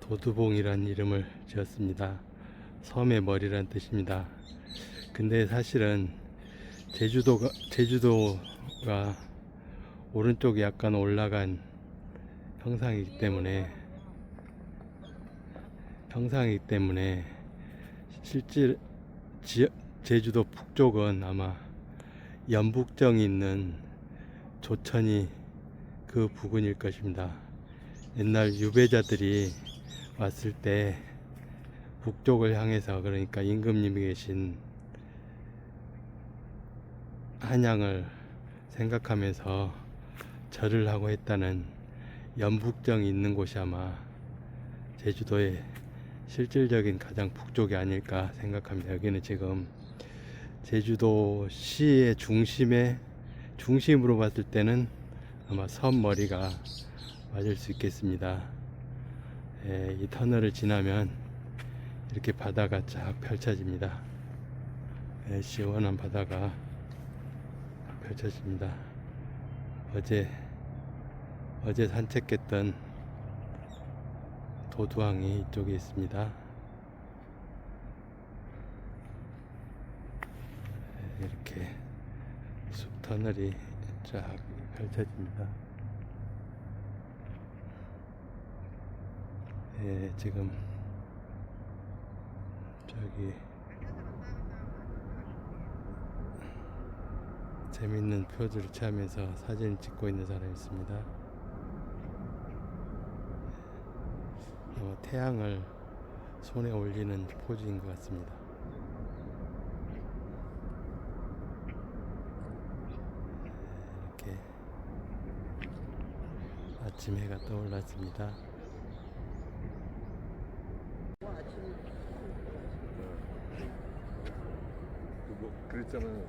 도두봉이란 이름을 지었습니다. 섬의 머리란 뜻입니다. 근데 사실은 제주도가 오른쪽에 약간 올라간 형상이기 때문에 실제 제주도 북쪽은 아마 연북정이 있는 조천이 그 부근일 것입니다. 옛날 유배자들이 왔을 때 북쪽을 향해서, 그러니까 임금님이 계신 한양을 생각하면서 절을 하고 했다는 연북정이 있는 곳이 아마 제주도의 실질적인 가장 북쪽이 아닐까 생각합니다. 여기는 지금 제주도시의 중심으로 봤을 때는 아마 섬머리가 맞을 수 있겠습니다. 예, 이 터널을 지나면 이렇게 바다가 쫙 펼쳐집니다. 예, 시원한 바다가 펼쳐집니다. 어제 산책했던 도두항이 이쪽에 있습니다. 이렇게 숲 터널이 쫙 펼쳐집니다. 예, 지금 저기 재밌는 표즈를 취하면서 사진을 찍고 있는 사람이 있습니다. 아마 태양을 손에 올리는 포즈인 것 같습니다. 이렇게 아침 해가 떠올랐습니다. 그랬잖아요.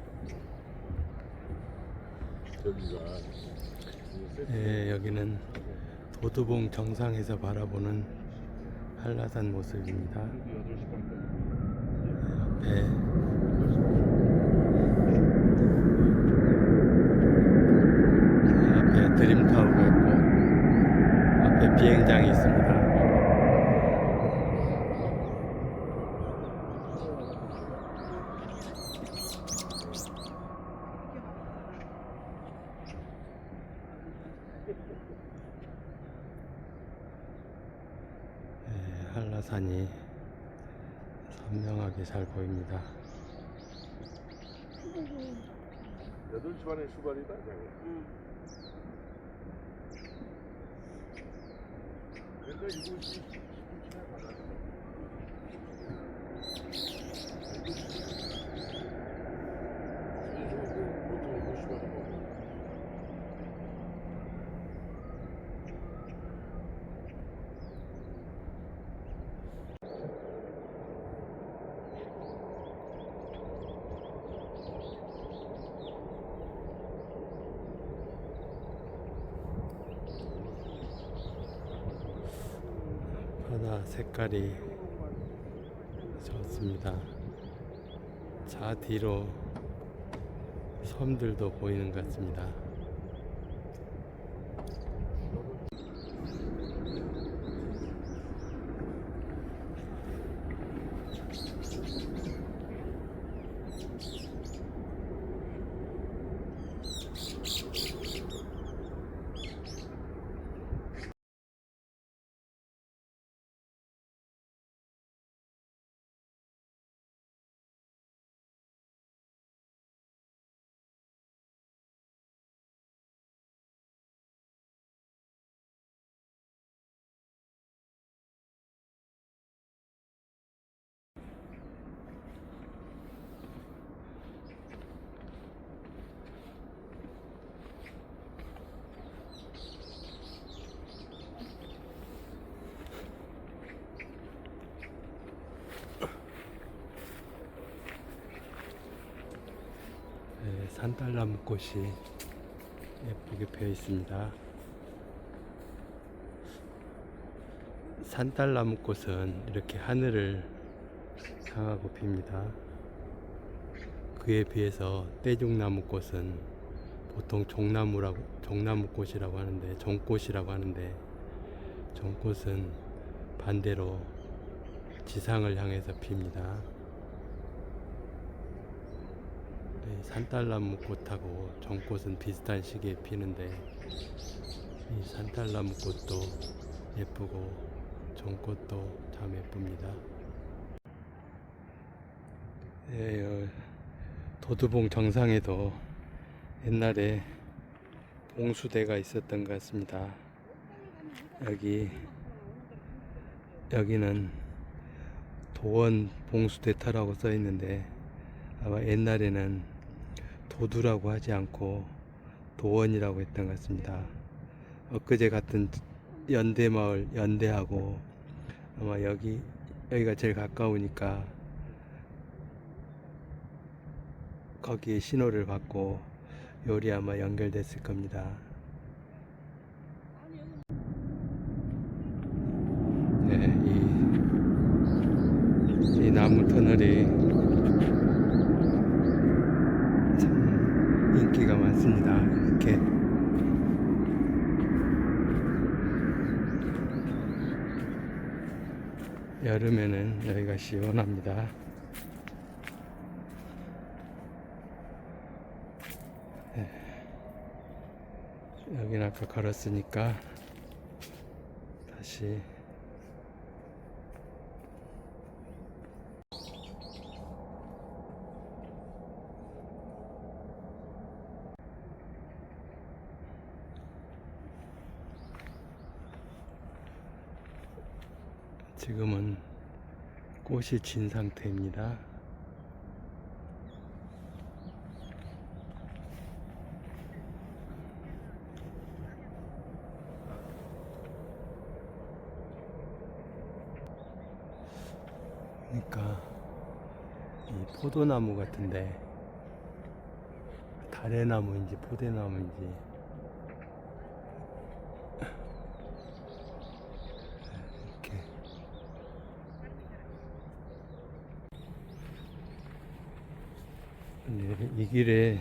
저기가 예, 여기는 도두봉 정상에서 바라보는 한라산 모습입니다. 앞에 드림타워가 있고 앞에 비행장이 있습니다. 한라산이 선명하게 잘 보입니다. 8시 반에 출발이다. 그러니까 이곳이 10분 지나 가다. 바다 색깔이 좋습니다. 저 뒤로 섬들도 보이는 것 같습니다. 산딸나무꽃이 예쁘게 피어 있습니다. 산딸나무꽃은 이렇게 하늘을 향하고 핍니다. 그에 비해서 떼죽나무꽃은 보통 종나무꽃이라고 하는데, 종꽃이라고 하는데, 종꽃은 반대로 지상을 향해서 핍니다. 산딸나무꽃하고 종꽃은 비슷한 시기에 피는데, 이 산딸나무꽃도 예쁘고 종꽃도 참 예쁩니다. 도두봉 정상에도 옛날에 봉수대가 있었던 것 같습니다. 여기는 도원 봉수대터라고 써 있는데, 아마 옛날에는 도두라고 하지 않고 도원이라고 했던 것 같습니다. 엊그제 같은 연대마을 연대하고 아마 여기가 제일 가까우니까 거기에 신호를 받고 요리 아마 연결됐을 겁니다. 네, 이 나무 터널이 참 인기가 많습니다. 이렇게 여름에는 여기가 시원합니다. 여기는 아까 걸었으니까 다시 지금은 꽃이 진 상태입니다. 그러니까 이 포도나무 같은데 다래나무인지 포대나무인지 이렇게 이 길에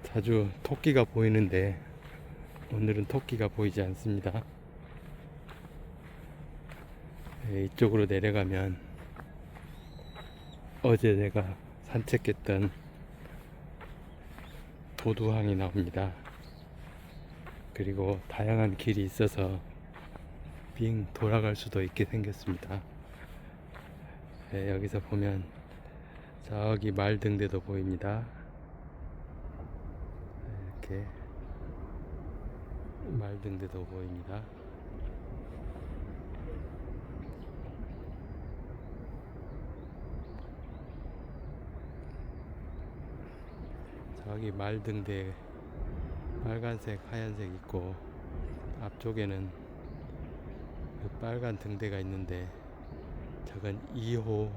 자주 토끼가 보이는데 오늘은 토끼가 보이지 않습니다. 이쪽으로 내려가면 어제 내가 산책했던 도두항이 나옵니다. 그리고 다양한 길이 있어서 빙 돌아갈 수도 있게 생겼습니다. 여기서 보면 저기 말등대도 보입니다. 이렇게 말등대도 보입니다. 저기 말등대 빨간색 하얀색 있고 앞쪽에는 그 빨간 등대가 있는데 저건 2호동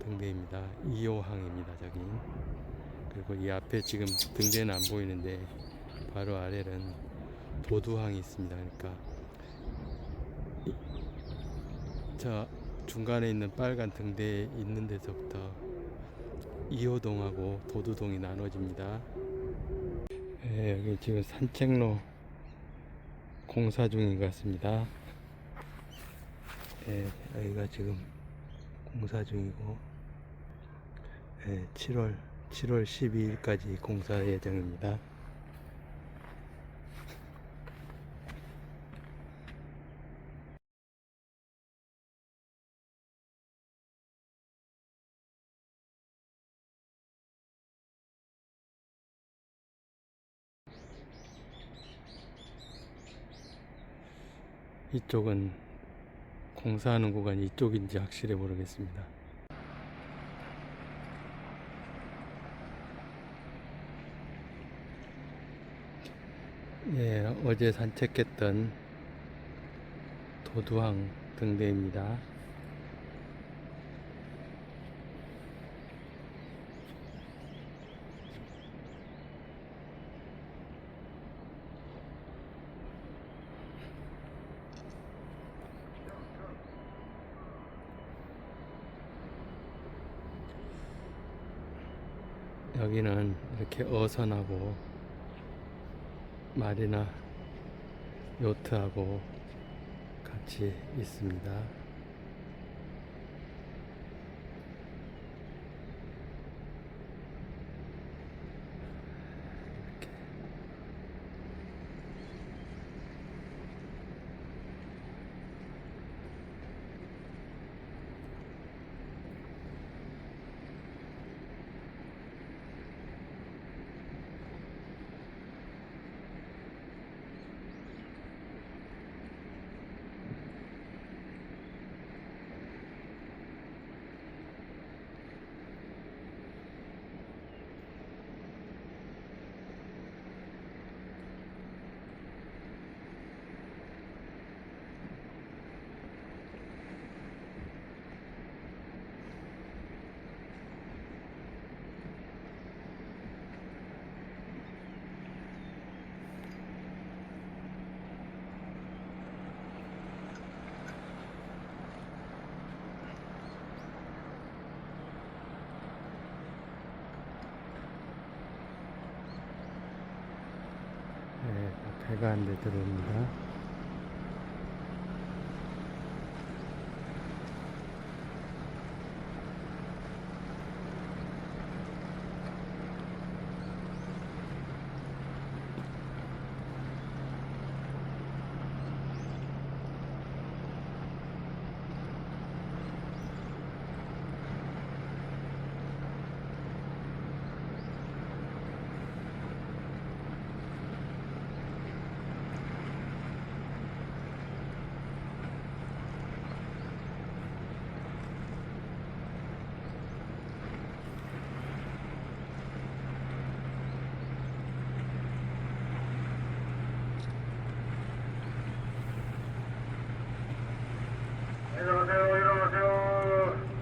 등대입니다. 2호항입니다. 저기. 그리고 이 앞에 지금 등대는 안 보이는데 바로 아래는 도두항이 있습니다. 그러니까 저 중간에 있는 빨간 등대에 있는 데서부터 2호동하고 도두동이 나눠집니다. 여기 지금 산책로 공사 중인 것 같습니다. 여기가 지금 공사 중이고 7월 12일까지 공사 예정입니다. 이쪽은 공사하는 구간이 이쪽인지 확실히 모르겠습니다. 어제 산책했던 도두항 등대입니다. 여기는 이렇게 어선하고 마리나 요트하고 같이 있습니다. 네, 배가 한 대 들어옵니다. 일어나세요, 일어나세요.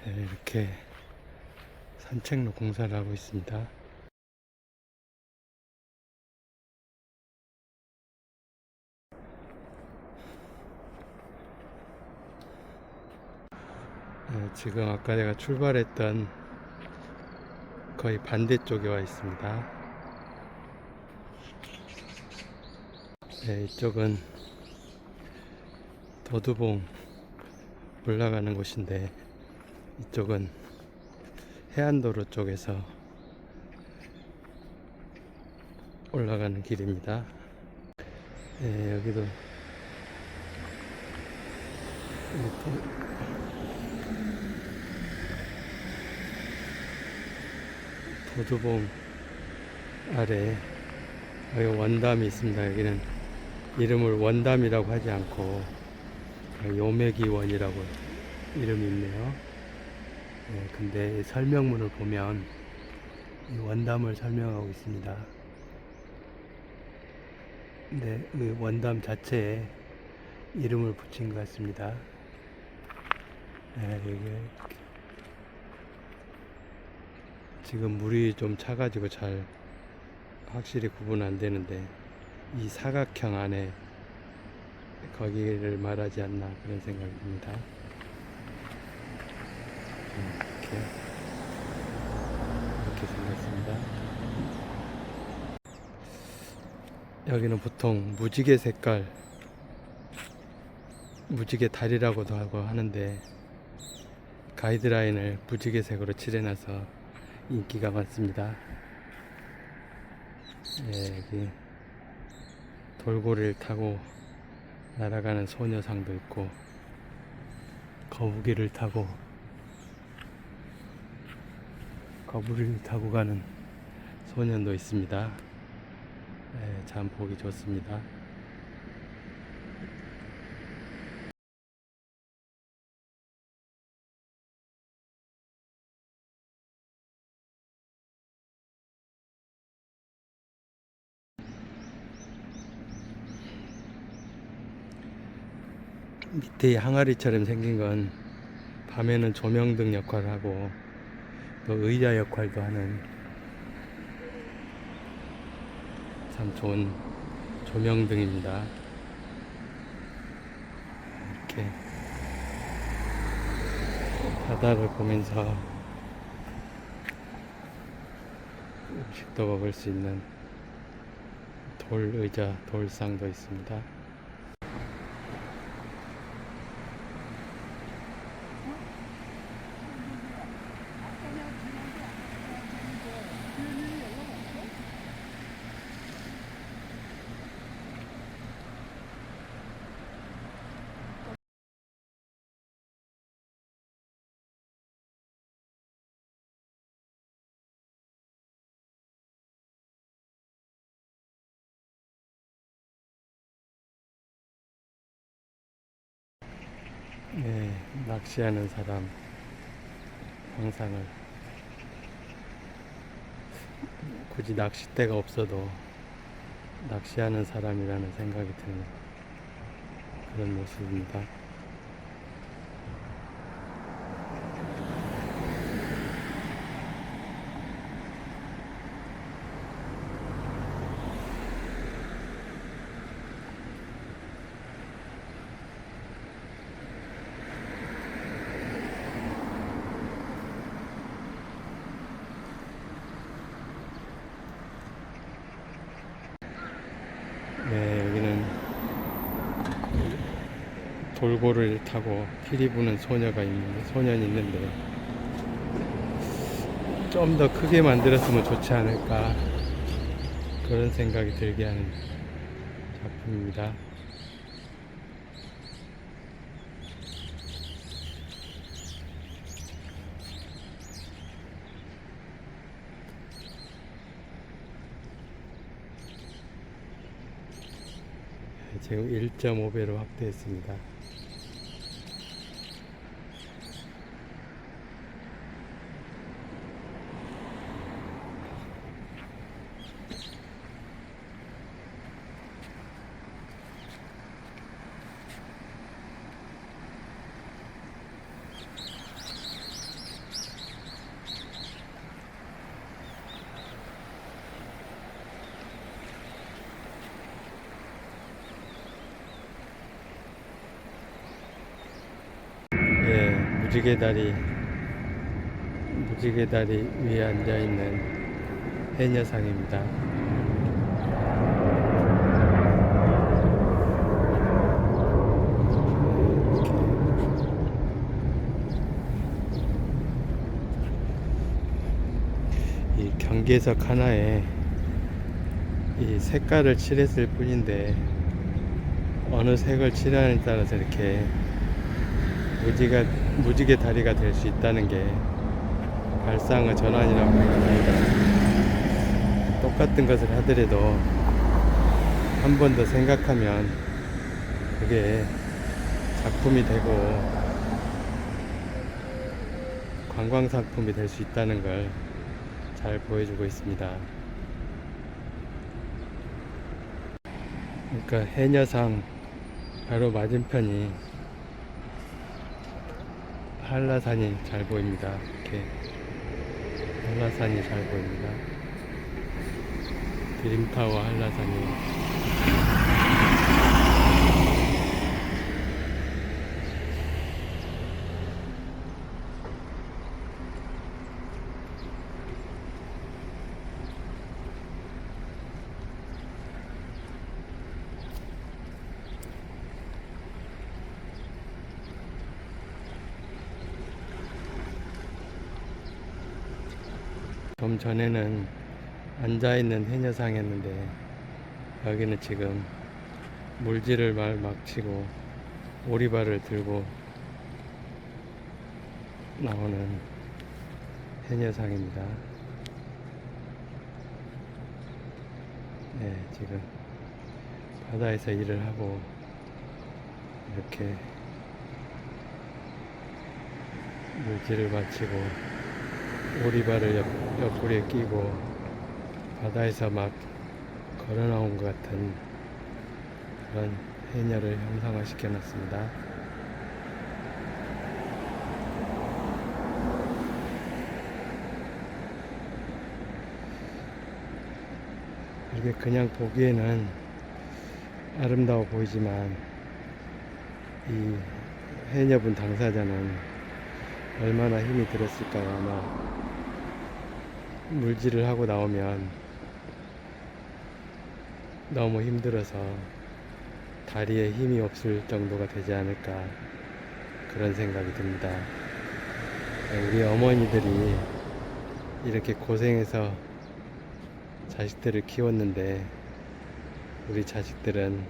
네, 이렇게 산책로 공사를 하고 있습니다. 지금 아까 내가 출발했던 거의 반대쪽에 와 있습니다. 네, 이쪽은 도두봉 올라가는 곳인데 이쪽은 해안도로 쪽에서 올라가는 길입니다. 네, 여기도 도두봉 아래 여기 원담이 있습니다. 여기는 이름을 원담이라고 하지 않고 요매기원이라고 이름이 있네요. 네, 근데 설명문을 보면 이 원담을 설명하고 있습니다. 근데 그 원담 자체에 이름을 붙인 것 같습니다. 네, 이게 지금 물이 좀 차가지고 잘 확실히 구분 안 되는데 이 사각형 안에 거기를 말하지 않나 그런 생각이 듭니다. 이렇게 생겼습니다. 여기는 보통 무지개 색깔, 무지개 달이라고도 하고 하는데 가이드라인을 무지개색으로 칠해놔서 인기가 많습니다. 예, 여기 돌고래를 타고 날아가는 소녀상도 있고 거북이를 타고 가는 소년도 있습니다. 예, 참 보기 좋습니다. 밑에 항아리처럼 생긴 건 밤에는 조명등 역할을 하고 또 의자 역할도 하는 참 좋은 조명등입니다. 이렇게 바다를 보면서 음식도 먹을 수 있는 돌 의자, 돌상도 있습니다. 네, 낚시하는 사람 상상을 굳이 낚싯대가 없어도 낚시하는 사람이라는 생각이 드는 그런 모습입니다. 네, 여기는 돌고를 타고 피리 부는 소년이 있는데 좀 더 크게 만들었으면 좋지 않을까 그런 생각이 들게 하는 작품입니다. 지금 1.5배로 확대했습니다. 무지개 다리 위에 앉아 있는 해녀상입니다. 이 경계석 하나에 이 색깔을 칠했을 뿐인데 어느 색을 칠하느냐에 따라서 이렇게 무지개 다리가 될 수 있다는 게 발상의 전환이라고 생각합니다. 똑같은 것을 하더라도 한 번 더 생각하면 그게 작품이 되고 관광 상품이 될 수 있다는 걸 잘 보여주고 있습니다. 그러니까 해녀상 바로 맞은편이 한라산이 잘 보입니다. 이렇게 한라산이 잘 보입니다. 드림타워 한라산이. 좀 전에는 앉아있는 해녀상이었는데 여기는 지금 물질을 막 치고 오리발을 들고 나오는 해녀상입니다. 네, 지금 바다에서 일을 하고 이렇게 물질을 마치고 오리발을 옆구리에 끼고 바다에서 막 걸어 나온 것 같은 그런 해녀를 형상화 시켜 놨습니다. 이렇게 그냥 보기에는 아름다워 보이지만 이 해녀분 당사자는 얼마나 힘이 들었을까요? 아마 물질을 하고 나오면 너무 힘들어서 다리에 힘이 없을 정도가 되지 않을까 그런 생각이 듭니다. 우리 어머니들이 이렇게 고생해서 자식들을 키웠는데 우리 자식들은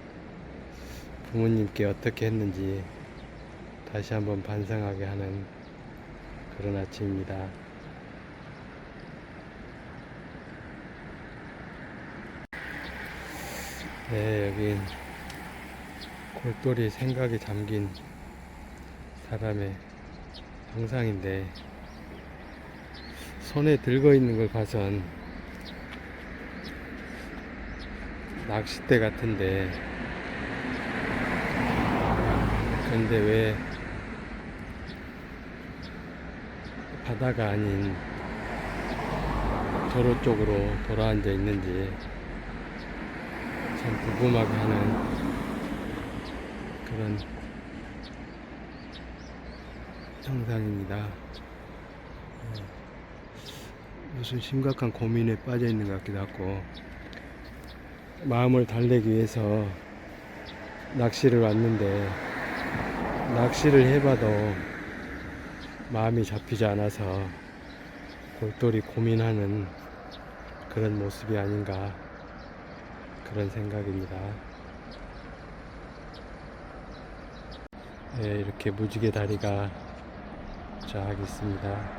부모님께 어떻게 했는지 다시 한번 반성하게 하는 그런 아침입니다. 네, 여긴 골똘히 생각에 잠긴 사람의 형상인데 손에 들고 있는 걸 봐선 낚싯대 같은데 근데 왜 바다가 아닌 도로 쪽으로 돌아앉아 있는지 참 궁금하게 하는 그런 형상입니다. 무슨 심각한 고민에 빠져 있는 것 같기도 하고 마음을 달래기 위해서 낚시를 왔는데 낚시를 해봐도 마음이 잡히지 않아서 골똘히 고민하는 그런 모습이 아닌가 그런 생각입니다. 네, 이렇게 무지개 다리가 쫙 있습니다.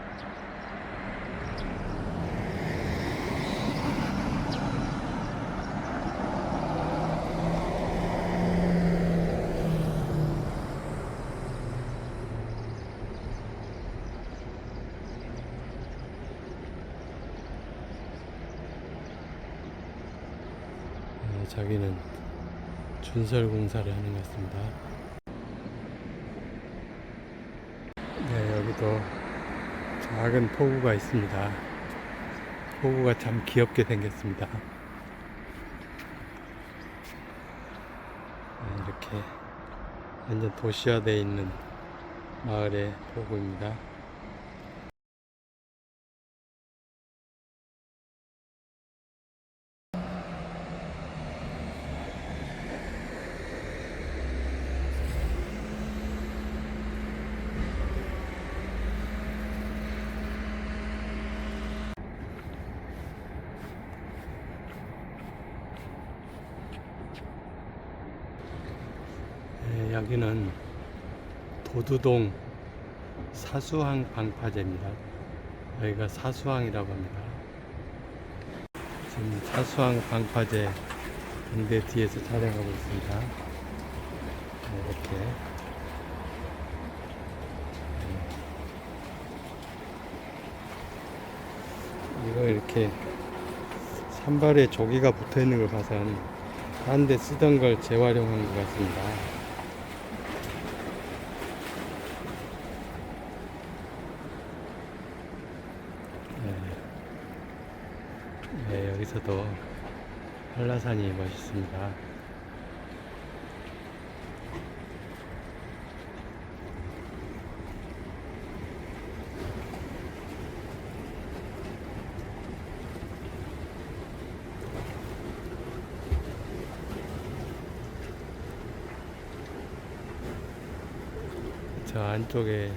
저기는 준설 공사를 하는 것 같습니다. 네, 여기도 작은 포구가 있습니다. 포구가 참 귀엽게 생겼습니다. 네, 이렇게 완전 도시화되어 있는 마을의 포구입니다. 네, 여기는 도두동 사수항 방파제입니다. 여기가 사수항이라고 합니다. 지금 사수항 방파제 등대 뒤에서 촬영하고 있습니다. 네, 이렇게 이거 이렇게 산발에 조기가 붙어 있는 걸 봐서는 딴 데 쓰던 걸 재활용한 것 같습니다. 네, 여기서도 한라산이 멋있습니다. 저 안쪽에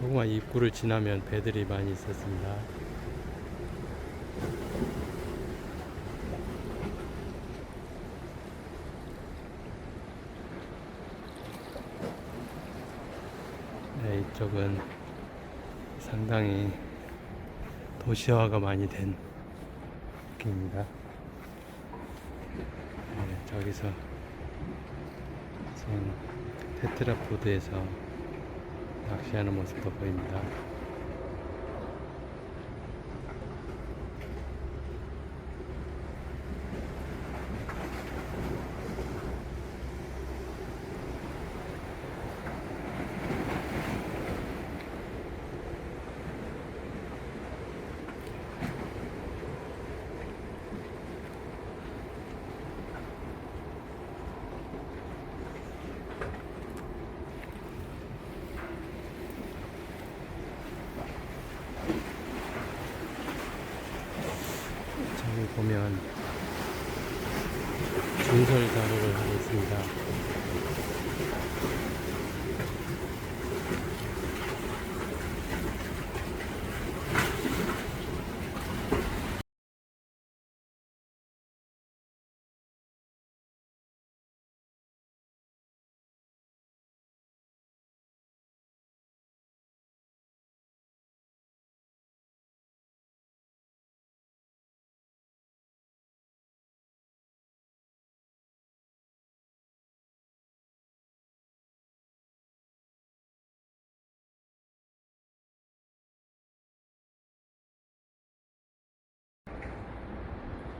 조그만 입구를 지나면 배들이 많이 있었습니다. 네, 이쪽은 상당히 도시화가 많이 된 느낌입니다. 네, 저기서 지금 테트라포드에서 낚시하는 모습도 보입니다. 저기 보면 준설 작업을 하고 있습니다.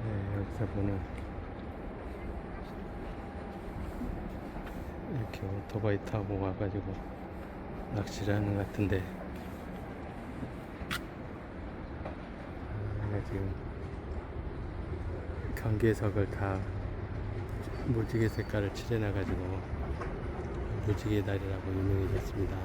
네, 여기서 보는 이렇게 오토바이 타고 와가지고 낚시를 하는 것 같은데, 지금 경계석을 다 무지개 색깔을 칠해놔가지고 무지개 다리라고 유명해졌습니다.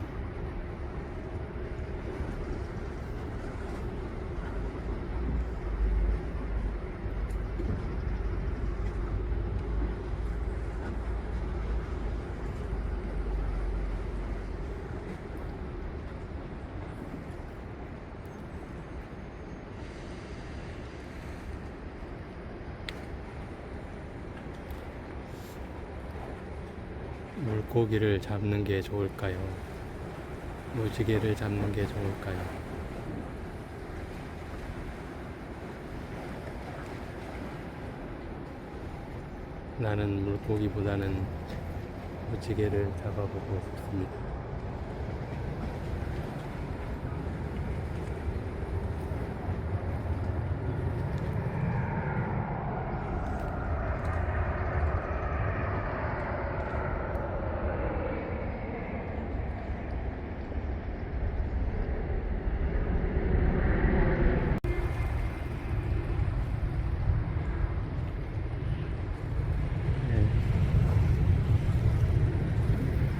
물고기를 잡는 게 좋을까요? 무지개를 잡는 게 좋을까요? 나는 물고기보다는 무지개를 잡아보고 싶습니다.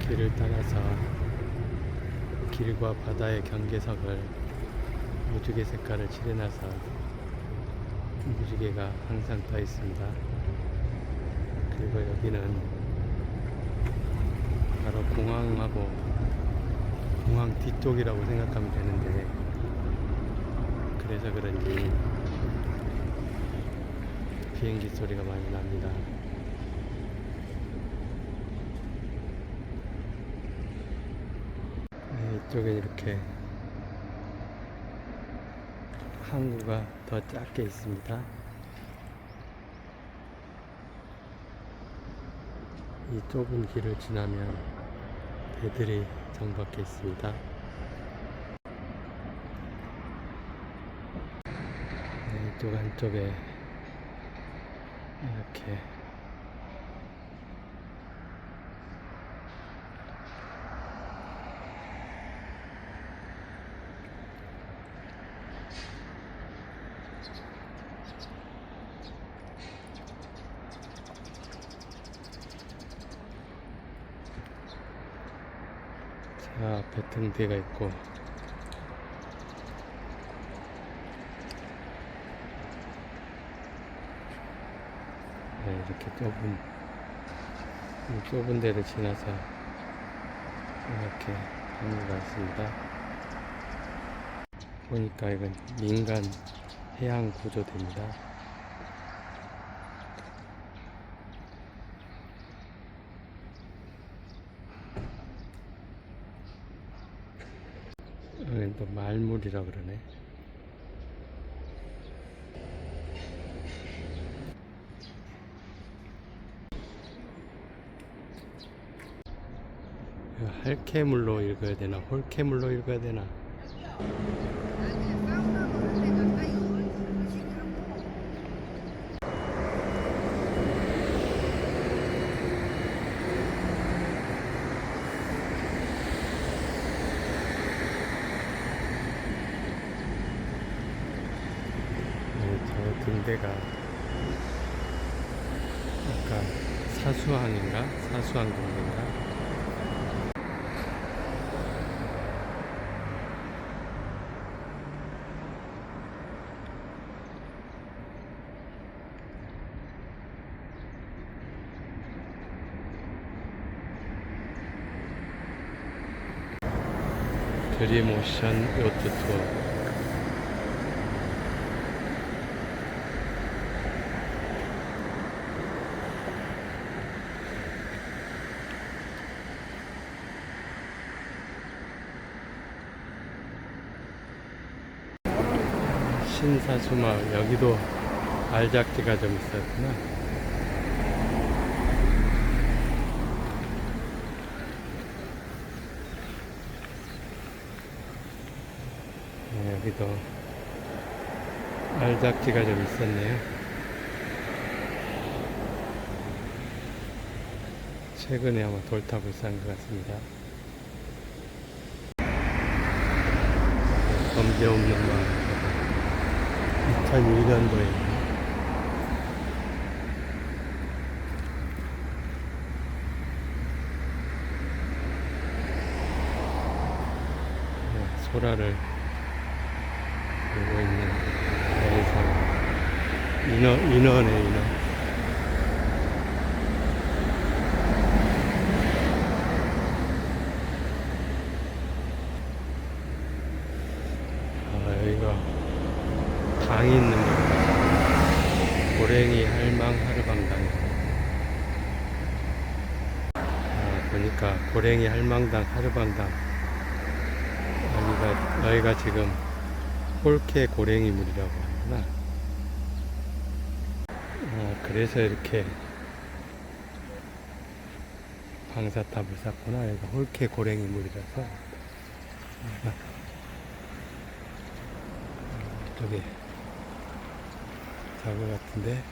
길을 따라서 길과 바다의 경계석을 무지개 색깔을 칠해놔서 무지개가 항상 떠 있습니다. 그리고 여기는 바로 공항하고 공항 뒤쪽이라고 생각하면 되는데, 그래서 그런지 비행기 소리가 많이 납니다. 네, 이쪽에 이렇게 항구가 더 작게 있습니다. 이 좁은 길을 지나면 배들이 정박해 있습니다. 네, 이쪽 한쪽에 이렇게 자, 앞에 등대가 있고, 네, 이렇게 이 좁은 데를 지나서 이렇게 항구가 있습니다. 보니까 이건 민간 해양 구조대입니다. 여긴 또 말물이라 그러네. 할케물로 읽어야 되나 홀케물로 읽어야 되나? 저 등대가 아까 사수항인가? 사수항 등대인가? 드림오션 요트 투어. 신사수마을, 여기도 알작지가 좀 있었구나. 네, 여기도 알작지가 좀 있었네요. 최근에 아마 돌탑을 쌓은 것 같습니다. 범죄 없는 마을. 2001년도에 소라를 보고 있는 여기서 인어네, 인어. 여기가 당이 있는 겁니다. 고랭이 할망 하르방당. 보니까 고랭이 할망당 하르방당, 여기가 지금 홀케 고랭이 물이라고 하는구나. 그래서 이렇게 방사탑을 쌓구나. 여기가 홀케 고랭이 물이라서. 저기 자고 같은데.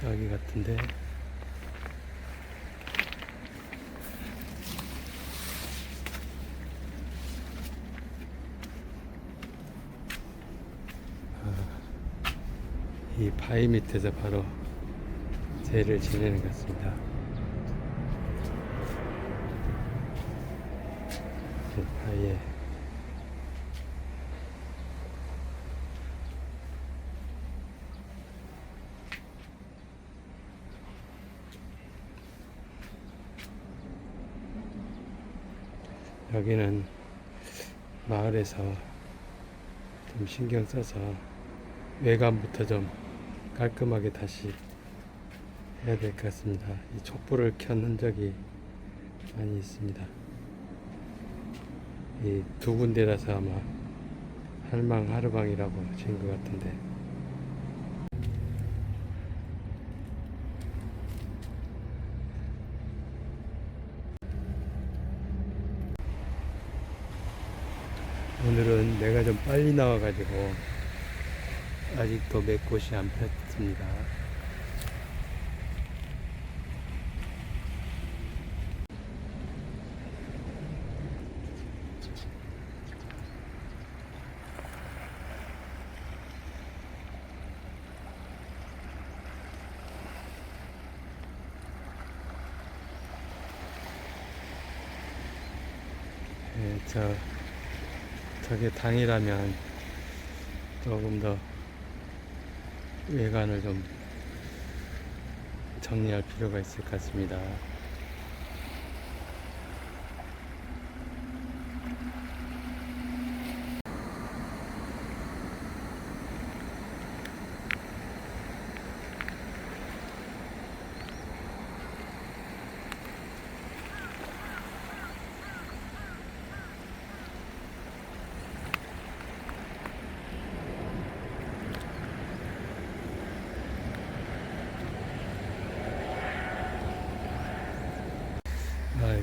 여기 같은데. 이 바위 밑에서 바로 제를 지내는 것 같습니다. 이 바위에 여기는 마을에서 좀 신경 써서 외관부터 좀 깔끔하게 다시 해야 될 것 같습니다. 이 촛불을 켠 흔적이 많이 있습니다. 이 두 군데라서 아마 할망 하르방이라고 지은 것 같은데, 오늘은 내가 좀 빨리 나와가지고 아직도 몇 곳이 안 폈습니다. 네, 저게 당이라면 조금 더 외관을 좀 정리할 필요가 있을 것 같습니다.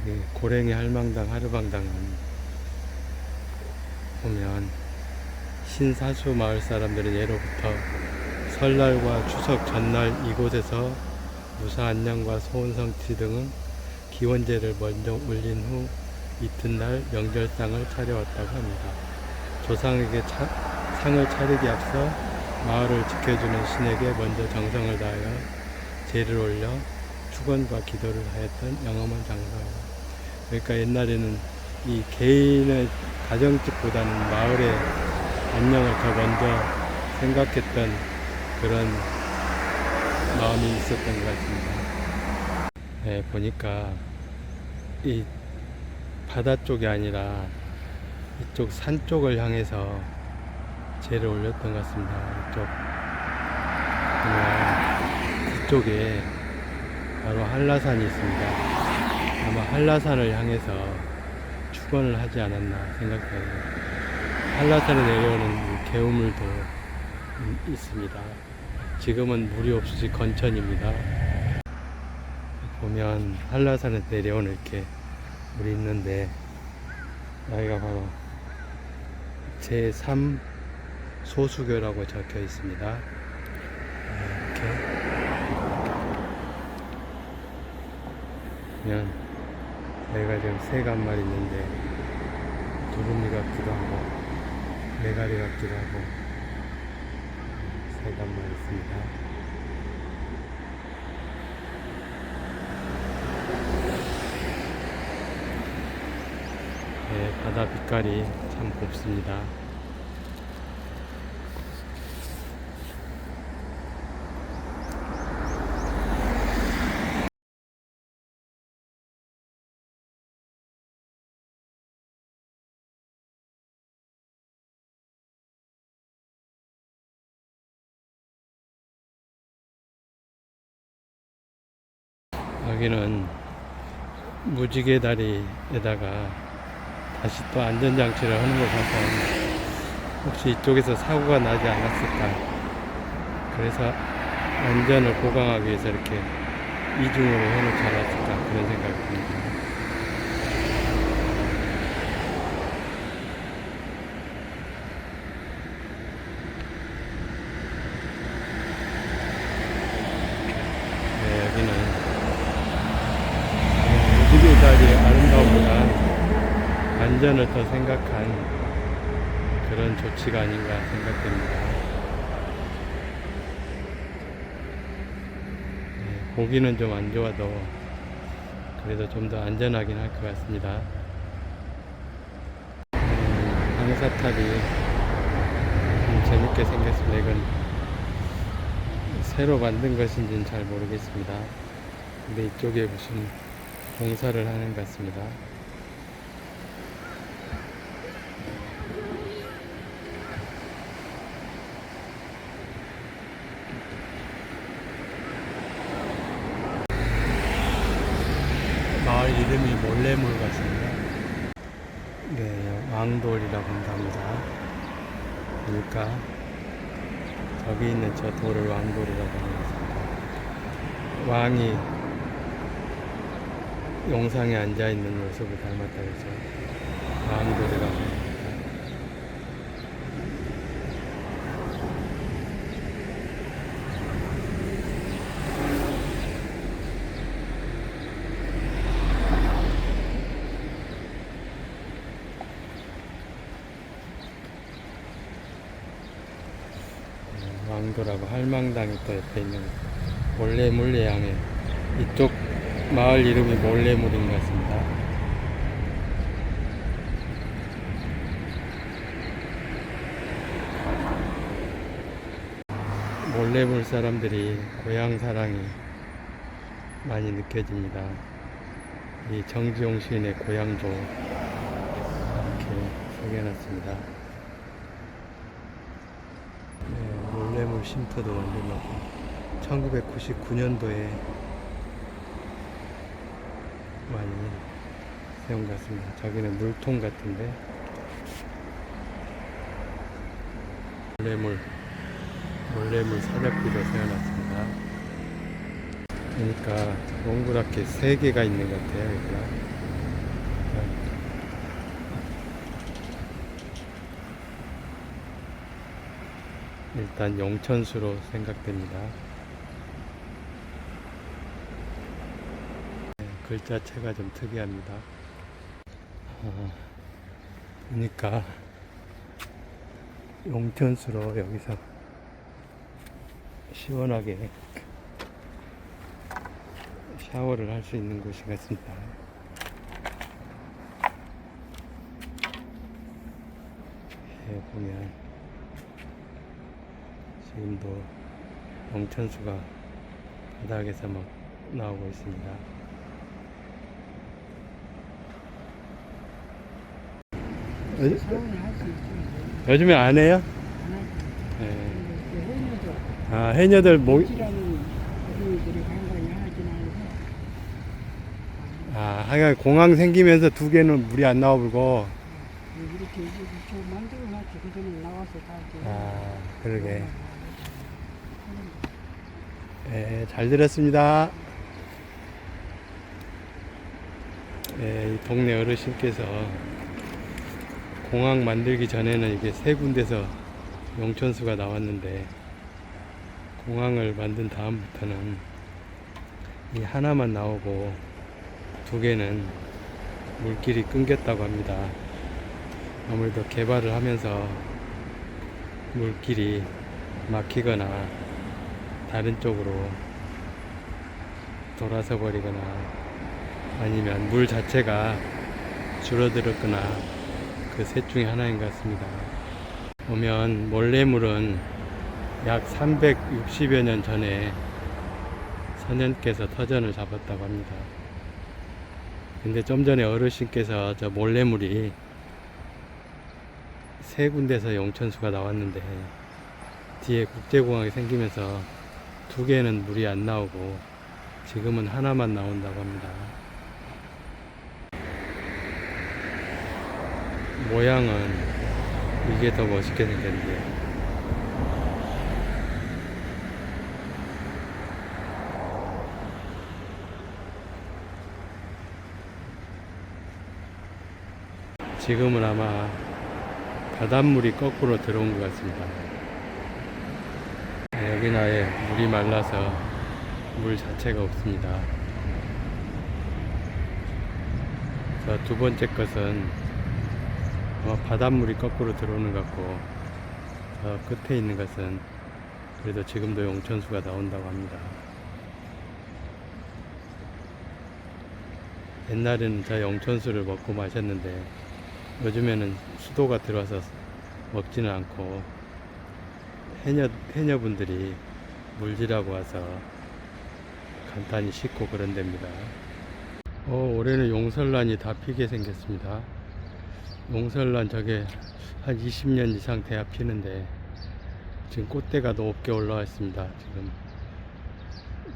이게 고랭이 할망당 하르방당은 보면 신사수 마을 사람들은 예로부터 설날과 추석 전날 이곳에서 무사안녕과 소원성취 등은 기원제를 먼저 올린 후 이튿날 명절상을 차려왔다고 합니다. 조상에게 상을 차리기 앞서 마을을 지켜주는 신에게 먼저 정성을 다하여 제를 올려 축원과 기도를 하였던 영험한 장사입니다. 그러니까 옛날에는 이 개인의 가정집보다는 마을의 안녕을 더 먼저 생각했던 그런 마음이 있었던 것 같습니다. 네, 보니까 이 바다 쪽이 아니라 이쪽 산 쪽을 향해서 제를 올렸던 것 같습니다. 이쪽 보면 뒤쪽에 바로 한라산이 있습니다. 아마 한라산을 향해서 축원을 하지 않았나 생각합니다. 한라산에 내려오는 개우물도 있습니다. 지금은 물이 없이 건천입니다. 보면 한라산에 내려오는 이렇게 물이 있는데, 여기가 바로 제3 소수교라고 적혀 있습니다. 이렇게 보면 여기가 지금 새가 한 마리 있는데 두루미 같기도 하고 메가리 같기도 하고 새가 한 마리 있습니다. 네, 바다 빛깔이 참 곱습니다. 여기는 무지개 다리에다가 다시 또 안전장치를 하는 것 같아서 혹시 이쪽에서 사고가 나지 않았을까, 그래서 안전을 보강하기 위해서 이렇게 이중으로 해놓지 않았을까, 그런 생각이 듭니다. 네, 여기는 무지개 다리의 아름다움보다 안전을 더 생각한 그런 조치가 아닌가 생각됩니다. 보기는 좀 안 좋아도 그래도 좀 더 안전하긴 할 것 같습니다. 항사탑이 좀 재밌게 생겼습니다. 이건 새로 만든 것인지는 잘 모르겠습니다. 근데 이쪽에 무슨 공사를 하는 것 같습니다. 마을 이름이 몰래물 같습니다. 네, 왕돌이라고 한답니다. 그러니까 저기 있는 저 돌을 왕돌이라고 하는 것입니다. 왕이 용상에 앉아있는 모습을 닮았다고 해서 왕돌이라고 합니다. 왕도라고 할망당이 또 옆에 있는 몰래물 예양에 이쪽 마을 이름이 몰래물인 것 같습니다. 몰래물 사람들이 고향 사랑이 많이 느껴집니다. 이 정지용 시인의 고향도 이렇게 새겨놨습니다. 몰래물 쉼터도 만들어놨고 1999년도에 많이 세운 것 같습니다. 저기는 물통 같은데 몰래물 사격기도 세워놨습니다. 그러니까 동그랗게 3개가 있는 것 같아요. 여기가. 일단 용천수로 생각됩니다. 글자체가 좀 특이합니다. 그러니까 용천수로 여기서 시원하게 샤워를 할 수 있는 곳이 같습니다. 보면 지금도 용천수가 바닥에서 막 나오고 있습니다. 요즘에 안 해요? 네. 아, 해녀들 하여간 공항 생기면서 2개는 물이 안 나와불고. 이렇게 만들어놨지. 그전에 나와서 다. 그러게. 네, 잘 들었습니다. 네, 이 동네 어르신께서 공항 만들기 전에는 이게 3군데서 용천수가 나왔는데 공항을 만든 다음부터는 이 하나만 나오고 2개는 물길이 끊겼다고 합니다. 아무래도 개발을 하면서 물길이 막히거나 다른 쪽으로 돌아서 버리거나 아니면 물 자체가 줄어들었거나 그 셋 중에 하나인 것 같습니다. 보면 몰래물은 약 360여 년 전에 선현께서 터전을 잡았다고 합니다. 근데 좀 전에 어르신께서 저 몰래물이 3군데서 용천수가 나왔는데 뒤에 국제공항이 생기면서 2개는 물이 안 나오고 지금은 하나만 나온다고 합니다. 모양은 이게 더 멋있게 생겼는데요. 지금은 아마 바닷물이 거꾸로 들어온 것 같습니다. 여기는 아예 물이 말라서 물 자체가 없습니다. 저 2번째 것은 아마 바닷물이 거꾸로 들어오는 것 같고 저 끝에 있는 것은 그래도 지금도 용천수가 나온다고 합니다. 옛날에는 저 영천수를 먹고 마셨는데 요즘에는 수도가 들어와서 먹지는 않고 해녀분들이 물질하고 와서 간단히 씻고 그런 데입니다. 올해는 용설란이 다 피게 생겼습니다. 용설란 저게 한 20년 이상 돼야 피는데 지금 꽃대가 높게 올라와 있습니다. 지금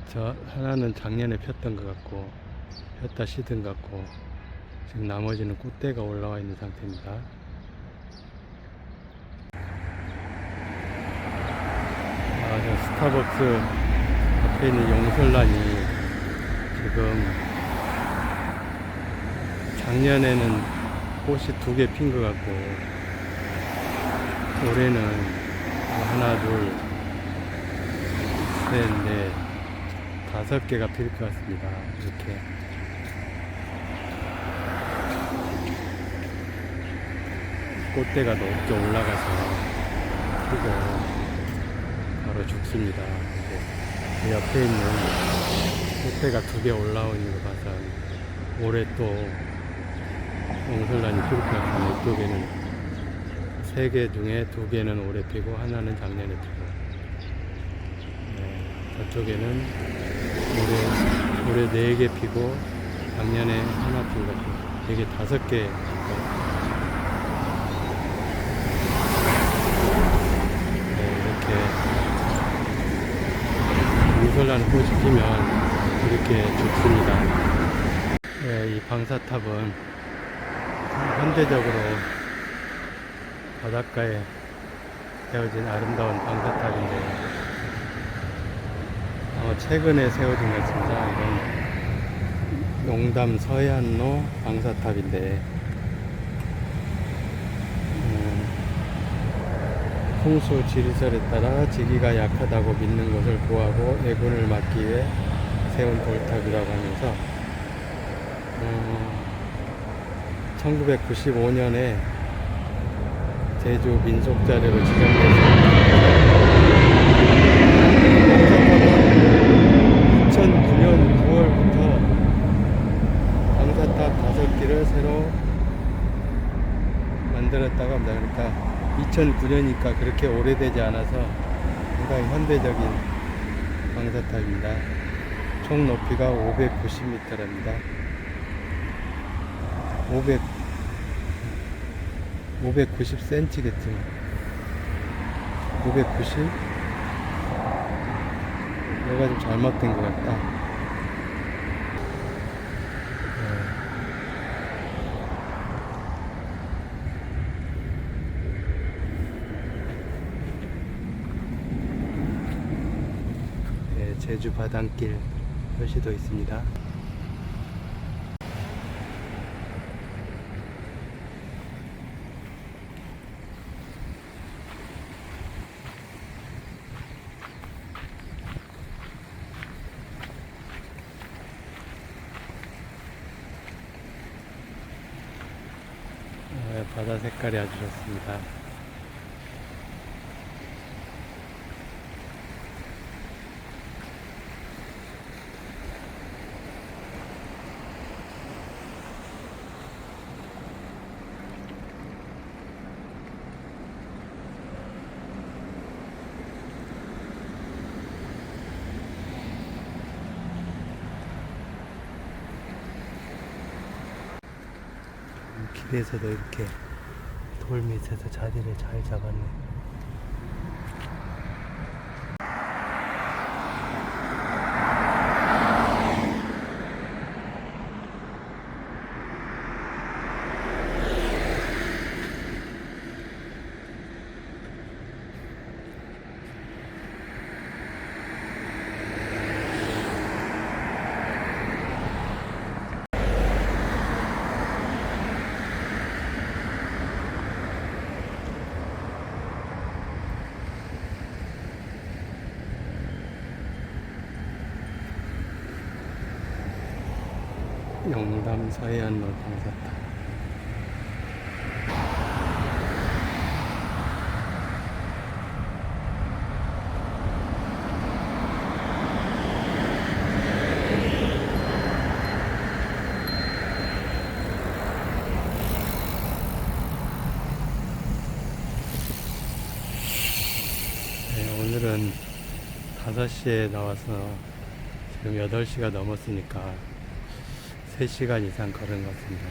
저 하나는 작년에 폈던 것 같고 폈다 시든 것 같고 지금 나머지는 꽃대가 올라와 있는 상태입니다. 저 스타벅스 앞에 있는 용설란이 지금 작년에는 꽃이 2개 핀 것 같고 올해는 하나, 둘, 셋, 넷, 5개가 필 것 같습니다. 이렇게 꽃대가 높게 올라가서 피고 바로 죽습니다. 그 옆에 있는 꽃대가 2개 올라오는 거 봐서 올해 또 용설란이 필 것 같아요. 이쪽에는 3개 중에 2개는 올해 피고 하나는 작년에 피고 저쪽에는 올해 4개 피고 작년에 하나 핀 것 같아요. 이게 5개 이렇게 용설란 꽃이 피면 이렇게 죽습니다. 이 방사탑은 현대적으로 바닷가에 세워진 아름다운 방사탑인데 최근에 세워진 것 같습니다. 이건 용담 서해안로 방사탑인데 풍수 지리설에 따라 지기가 약하다고 믿는 것을 구하고 애군을 막기 위해 세운 돌탑이라고 하면서 1995년에 제주 민속자료로 지정돼서 2009년 9월부터 방사탑 5개를 새로 만들었다고 합니다. 그러니까 2009년이니까 그렇게 오래되지 않아서 상당히 현대적인 방사탑입니다. 총 높이가 590m랍니다. 590cm겠죠. 590? 내가 좀 잘못된 것 같다. 제주 바닷길 표시도 있습니다. 바다 색깔이 아주 좋습니다. 길에서도 이렇게 돌 밑에서 자리를 잘 잡았네. 용담 서해안로 방사탑. 오늘은 5시에 나와서 지금 8시가 넘었으니까 3시간 이상 걸은 것 같습니다.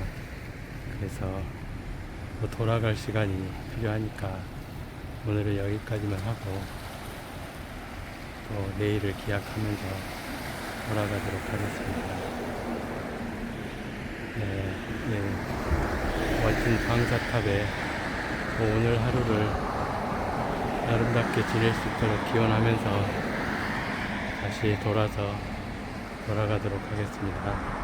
그래서 또 돌아갈 시간이 필요하니까 오늘은 여기까지만 하고 또 내일을 기약하면서 돌아가도록 하겠습니다. 멋진 방사탑에 또 오늘 하루를 아름답게 지낼 수 있도록 기원하면서 다시 돌아가도록 하겠습니다.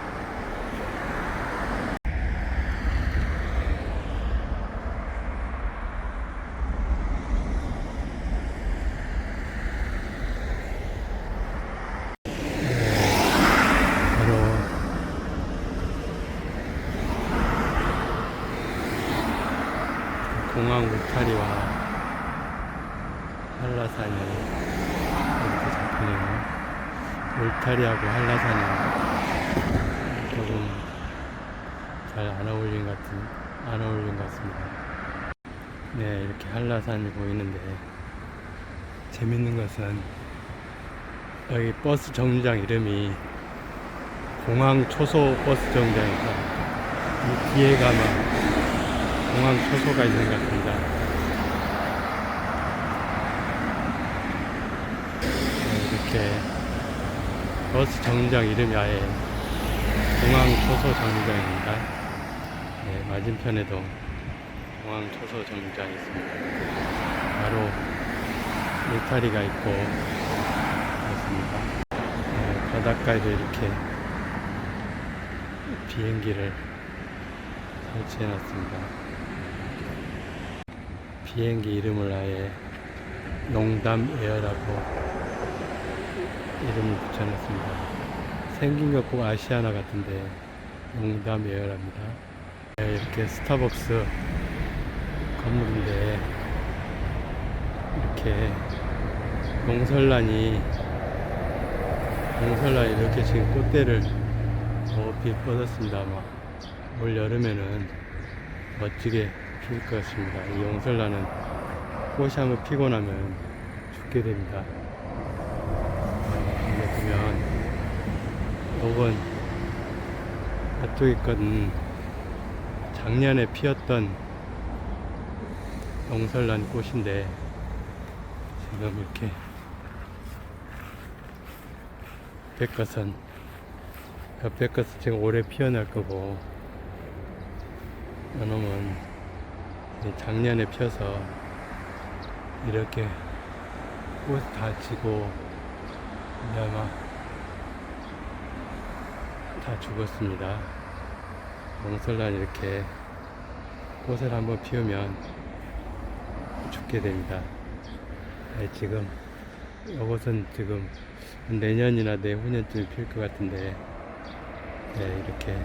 공항 울타리와 한라산이 이렇게 잡히네요. 울타리하고 한라산이 조금 잘 안 어울린 것 같습니다. 네, 이렇게 한라산이 보이는데 재밌는 것은 여기 버스 정류장 이름이 공항 초소 버스 정류장이니까 이 뒤에가 막 공항 초소가 있는 것 같습니다. 이렇게 버스 정류장 이름이 아예 공항 초소 정류장입니다. 네, 맞은편에도 공항 초소 정류장이 있습니다. 바로 울타리가 있고 그렇습니다. 네, 바닷가에도 이렇게 비행기를 설치해 놨습니다. 비행기 이름을 아예 농담 에어라고 이름을 붙여놨습니다. 생긴 것 꼭 아시아나 같은데 농담 에어랍니다. 네, 이렇게 스타벅스 건물인데 이렇게 용설란이 이렇게 지금 꽃대를 높이 뻗었습니다. 아마 올 여름에는 멋지게 피울 것 같습니다. 이 용설란은 꽃이 한번 피고 나면 죽게 됩니다. 여기 보면 이건 이쪽에 건 작년에 피었던 용설란 꽃인데 지금 이렇게 옆에 것은 지금 올해 피어날 거고 이놈은 작년에 펴서 이렇게 꽃 다 지고 아마 다 죽었습니다. 용설란 이렇게 꽃을 한번 피우면 죽게 됩니다. 네, 지금 이것은 지금 내년이나 내후년쯤에 필 것 같은데 네, 이렇게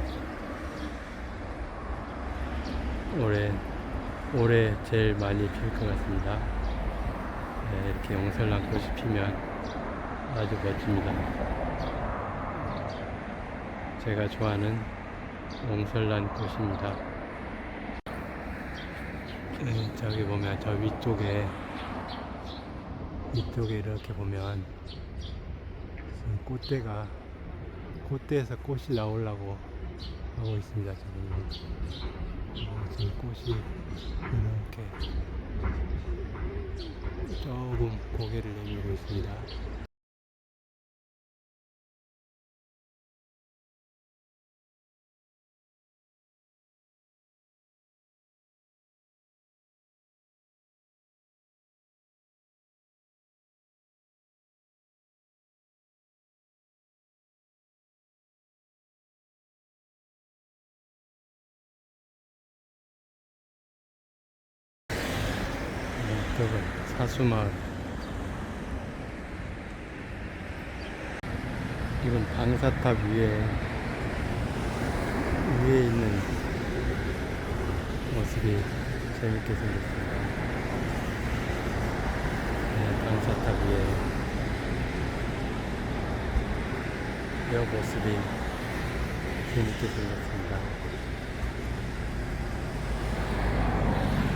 올해 제일 많이 필 것 같습니다. 네, 이렇게 용설란 꽃이 피면 아주 멋집니다. 제가 좋아하는 용설란 꽃입니다. 네, 저기 보면 저 위쪽에 이렇게 보면 꽃대에서 꽃이 나오려고 하고 있습니다. 지금 꽃이 이렇게 조금 고개를 내밀고 있습니다. 이쪽은 사수마을. 이건 방사탑 위에 있는 모습이 재밌게 생겼습니다. 네, 방사탑 위에 이 모습이 재밌게 생겼습니다.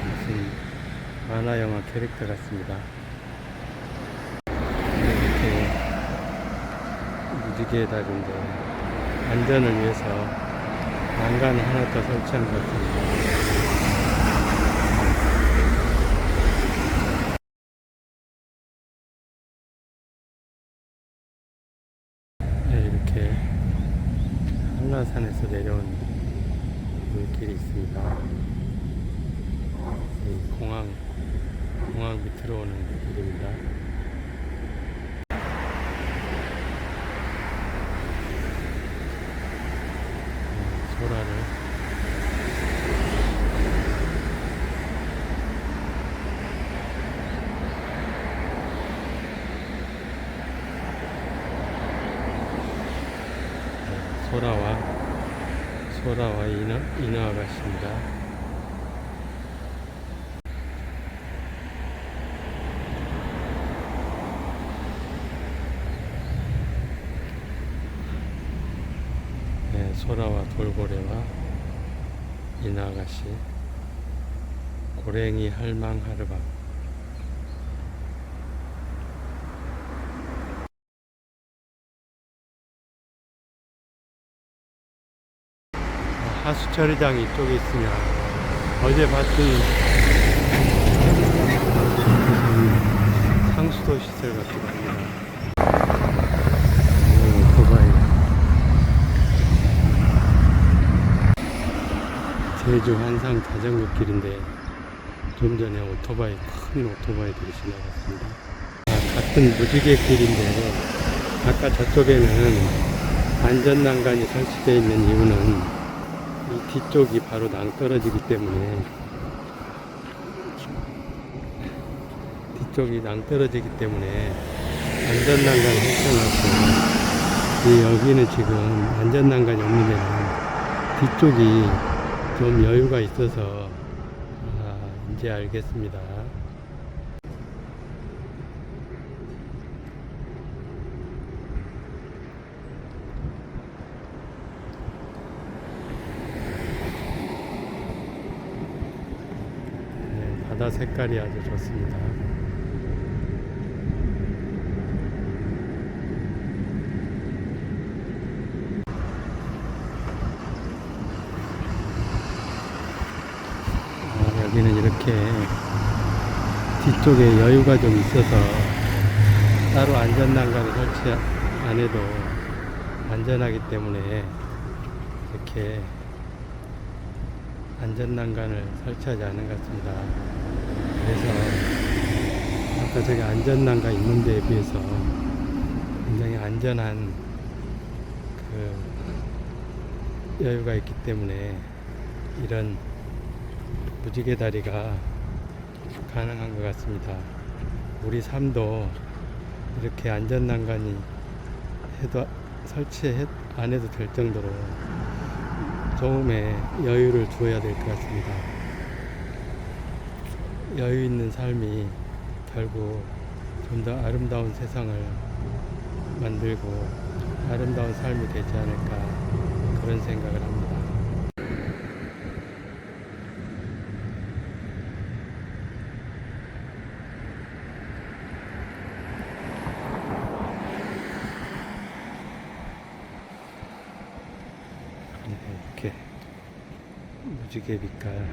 무슨 만화 영화 캐릭터 같습니다. 무지개 다리인데 안전을 위해서 난간을 하나 더 설치한 것 같습니다. 네, 이렇게 한라산에서 내려온 물길이 있습니다. 이 공항 밑으로 오는 길입니다. 소라를 소라와 인어 아가씨입니다. 네, 소라와 돌고래와 인어 아가씨, 고랭이 할망 하르방. 하수처리장이 이쪽에 있으면 어제 봤던 상수도 시설 같기도 합니다. 오토바이. 제주 한상 자전거 길인데 좀 전에 큰 오토바이들이 지나갔습니다. 같은 무지개 길인데 아까 저쪽에는 안전난간이 설치되어 있는 이유는 이 뒤쪽이 바로 낭떠러지기 때문에 안전난간을 설치해놨고, 여기는 지금 안전난간이 없는 데는 뒤쪽이 좀 여유가 있어서 이제 알겠습니다. 바다 색깔이 아주 좋습니다. 여기는 이렇게 뒤쪽에 여유가 좀 있어서 따로 안전난간을 설치 안 해도 안전하기 때문에 이렇게 안전난간을 설치하지 않은 것 같습니다. 그래서 아까 저기 안전난간 있는 데에 비해서 굉장히 안전한 여유가 있기 때문에 이런 무지개 다리가 가능한 것 같습니다. 우리 삶도 이렇게 안전난간이 설치 안 해도 될 정도로 조금의 여유를 주어야 될 것 같습니다. 여유 있는 삶이 결국 좀 더 아름다운 세상을 만들고 아름다운 삶이 되지 않을까, 그런 생각을 합니다. 이렇게 무지개 빛깔.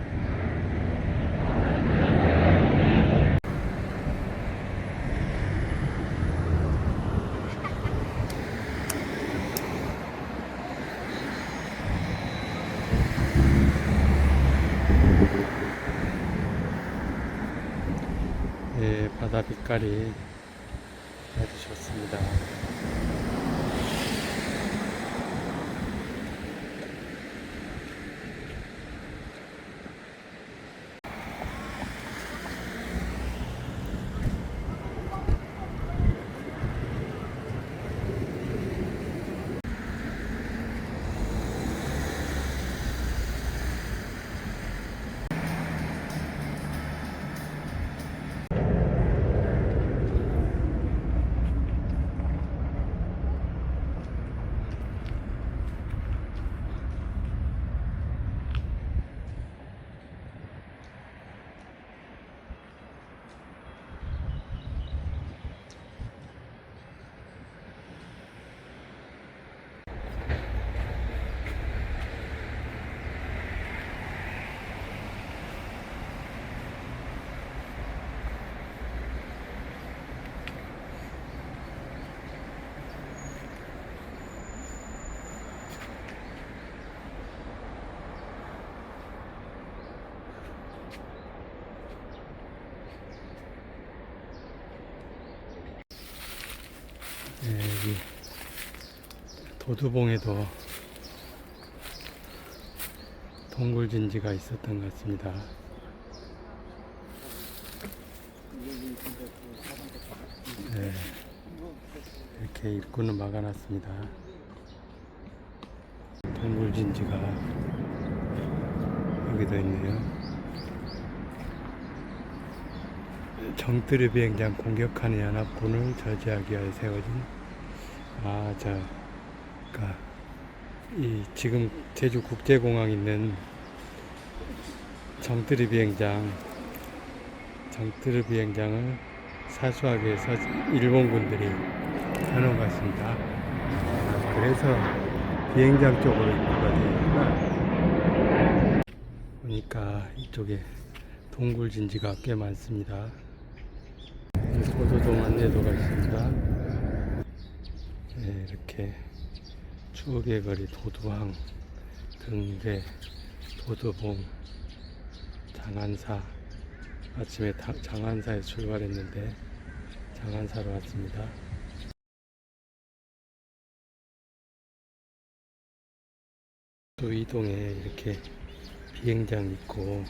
네, 바다 빛깔이 아주 좋습니다. 도두봉에도 동굴진지가 있었던 것 같습니다. 네, 이렇게 입구는 막아놨습니다. 동굴진지가 여기도 있네요. 정뜨르 비행장 공격하는 연합군을 저지하기 위해 세워진 그러니까 이 지금 제주 국제공항 있는 정뜨르 비행장을 사수하기 위해서 일본군들이 해놓은 것 같습니다. 그래서 비행장 쪽으로 입구가 되어 있구나. 보니까 이쪽에 동굴진지가 꽤 많습니다. 도두동 안내도가 있습니다. 네, 이렇게 추억의 거리 도두항, 등대, 도두봉, 장안사. 아침에 장안사에 출발했는데 장안사로 왔습니다. 또 이동에 이렇게 비행장 있고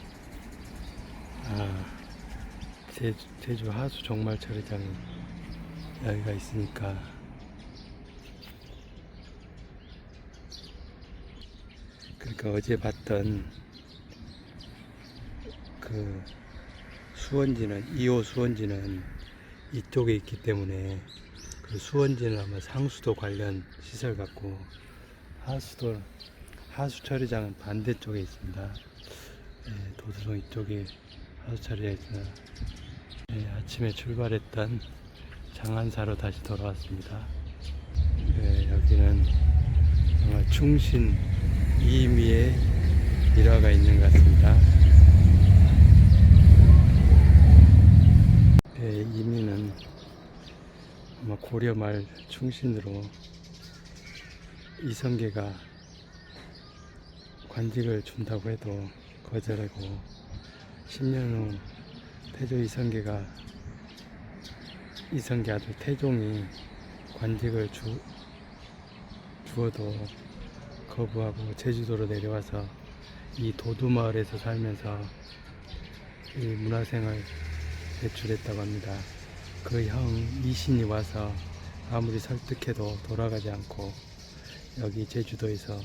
제주 하수 정말 처리장이 여기가 있으니까 그러니까 어제 봤던 그 수원지는 2호 수원지는 이쪽에 있기 때문에 그 수원지는 아마 상수도 관련 시설 같고 하수 처리장은 반대쪽에 있습니다. 네, 도두동 이쪽에 하수 처리장이 있으나 네, 아침에 출발했던 장안사로 다시 돌아왔습니다. 네, 여기는 아마 충신 이미의 일화가 있는 것 같습니다. 네, 이미는 아마 고려 말 충신으로 이성계가 관직을 준다고 해도 거절하고 10년 후 태조 이성계 아들 태종이 관직을 주어도 거부하고 제주도로 내려와서 이 도두마을에서 살면서 이 문화생활 배출했다고 합니다. 그 형 이신이 와서 아무리 설득해도 돌아가지 않고 여기 제주도에서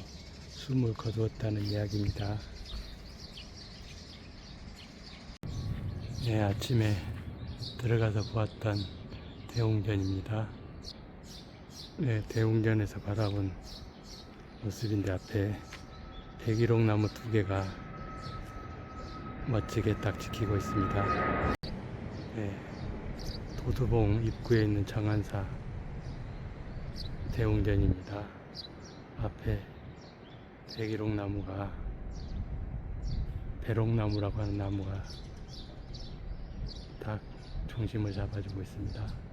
숨을 거두었다는 이야기입니다. 네, 아침에 들어가서 보았던 대웅전입니다. 네, 대웅전에서 바라본 모습인데 앞에 백일홍나무 2개가 멋지게 딱 지키고 있습니다. 네, 도두봉 입구에 있는 정안사 대웅전입니다. 앞에 백일홍나무가 배롱나무라고 하는 나무가 딱 중심을 잡아주고 있습니다.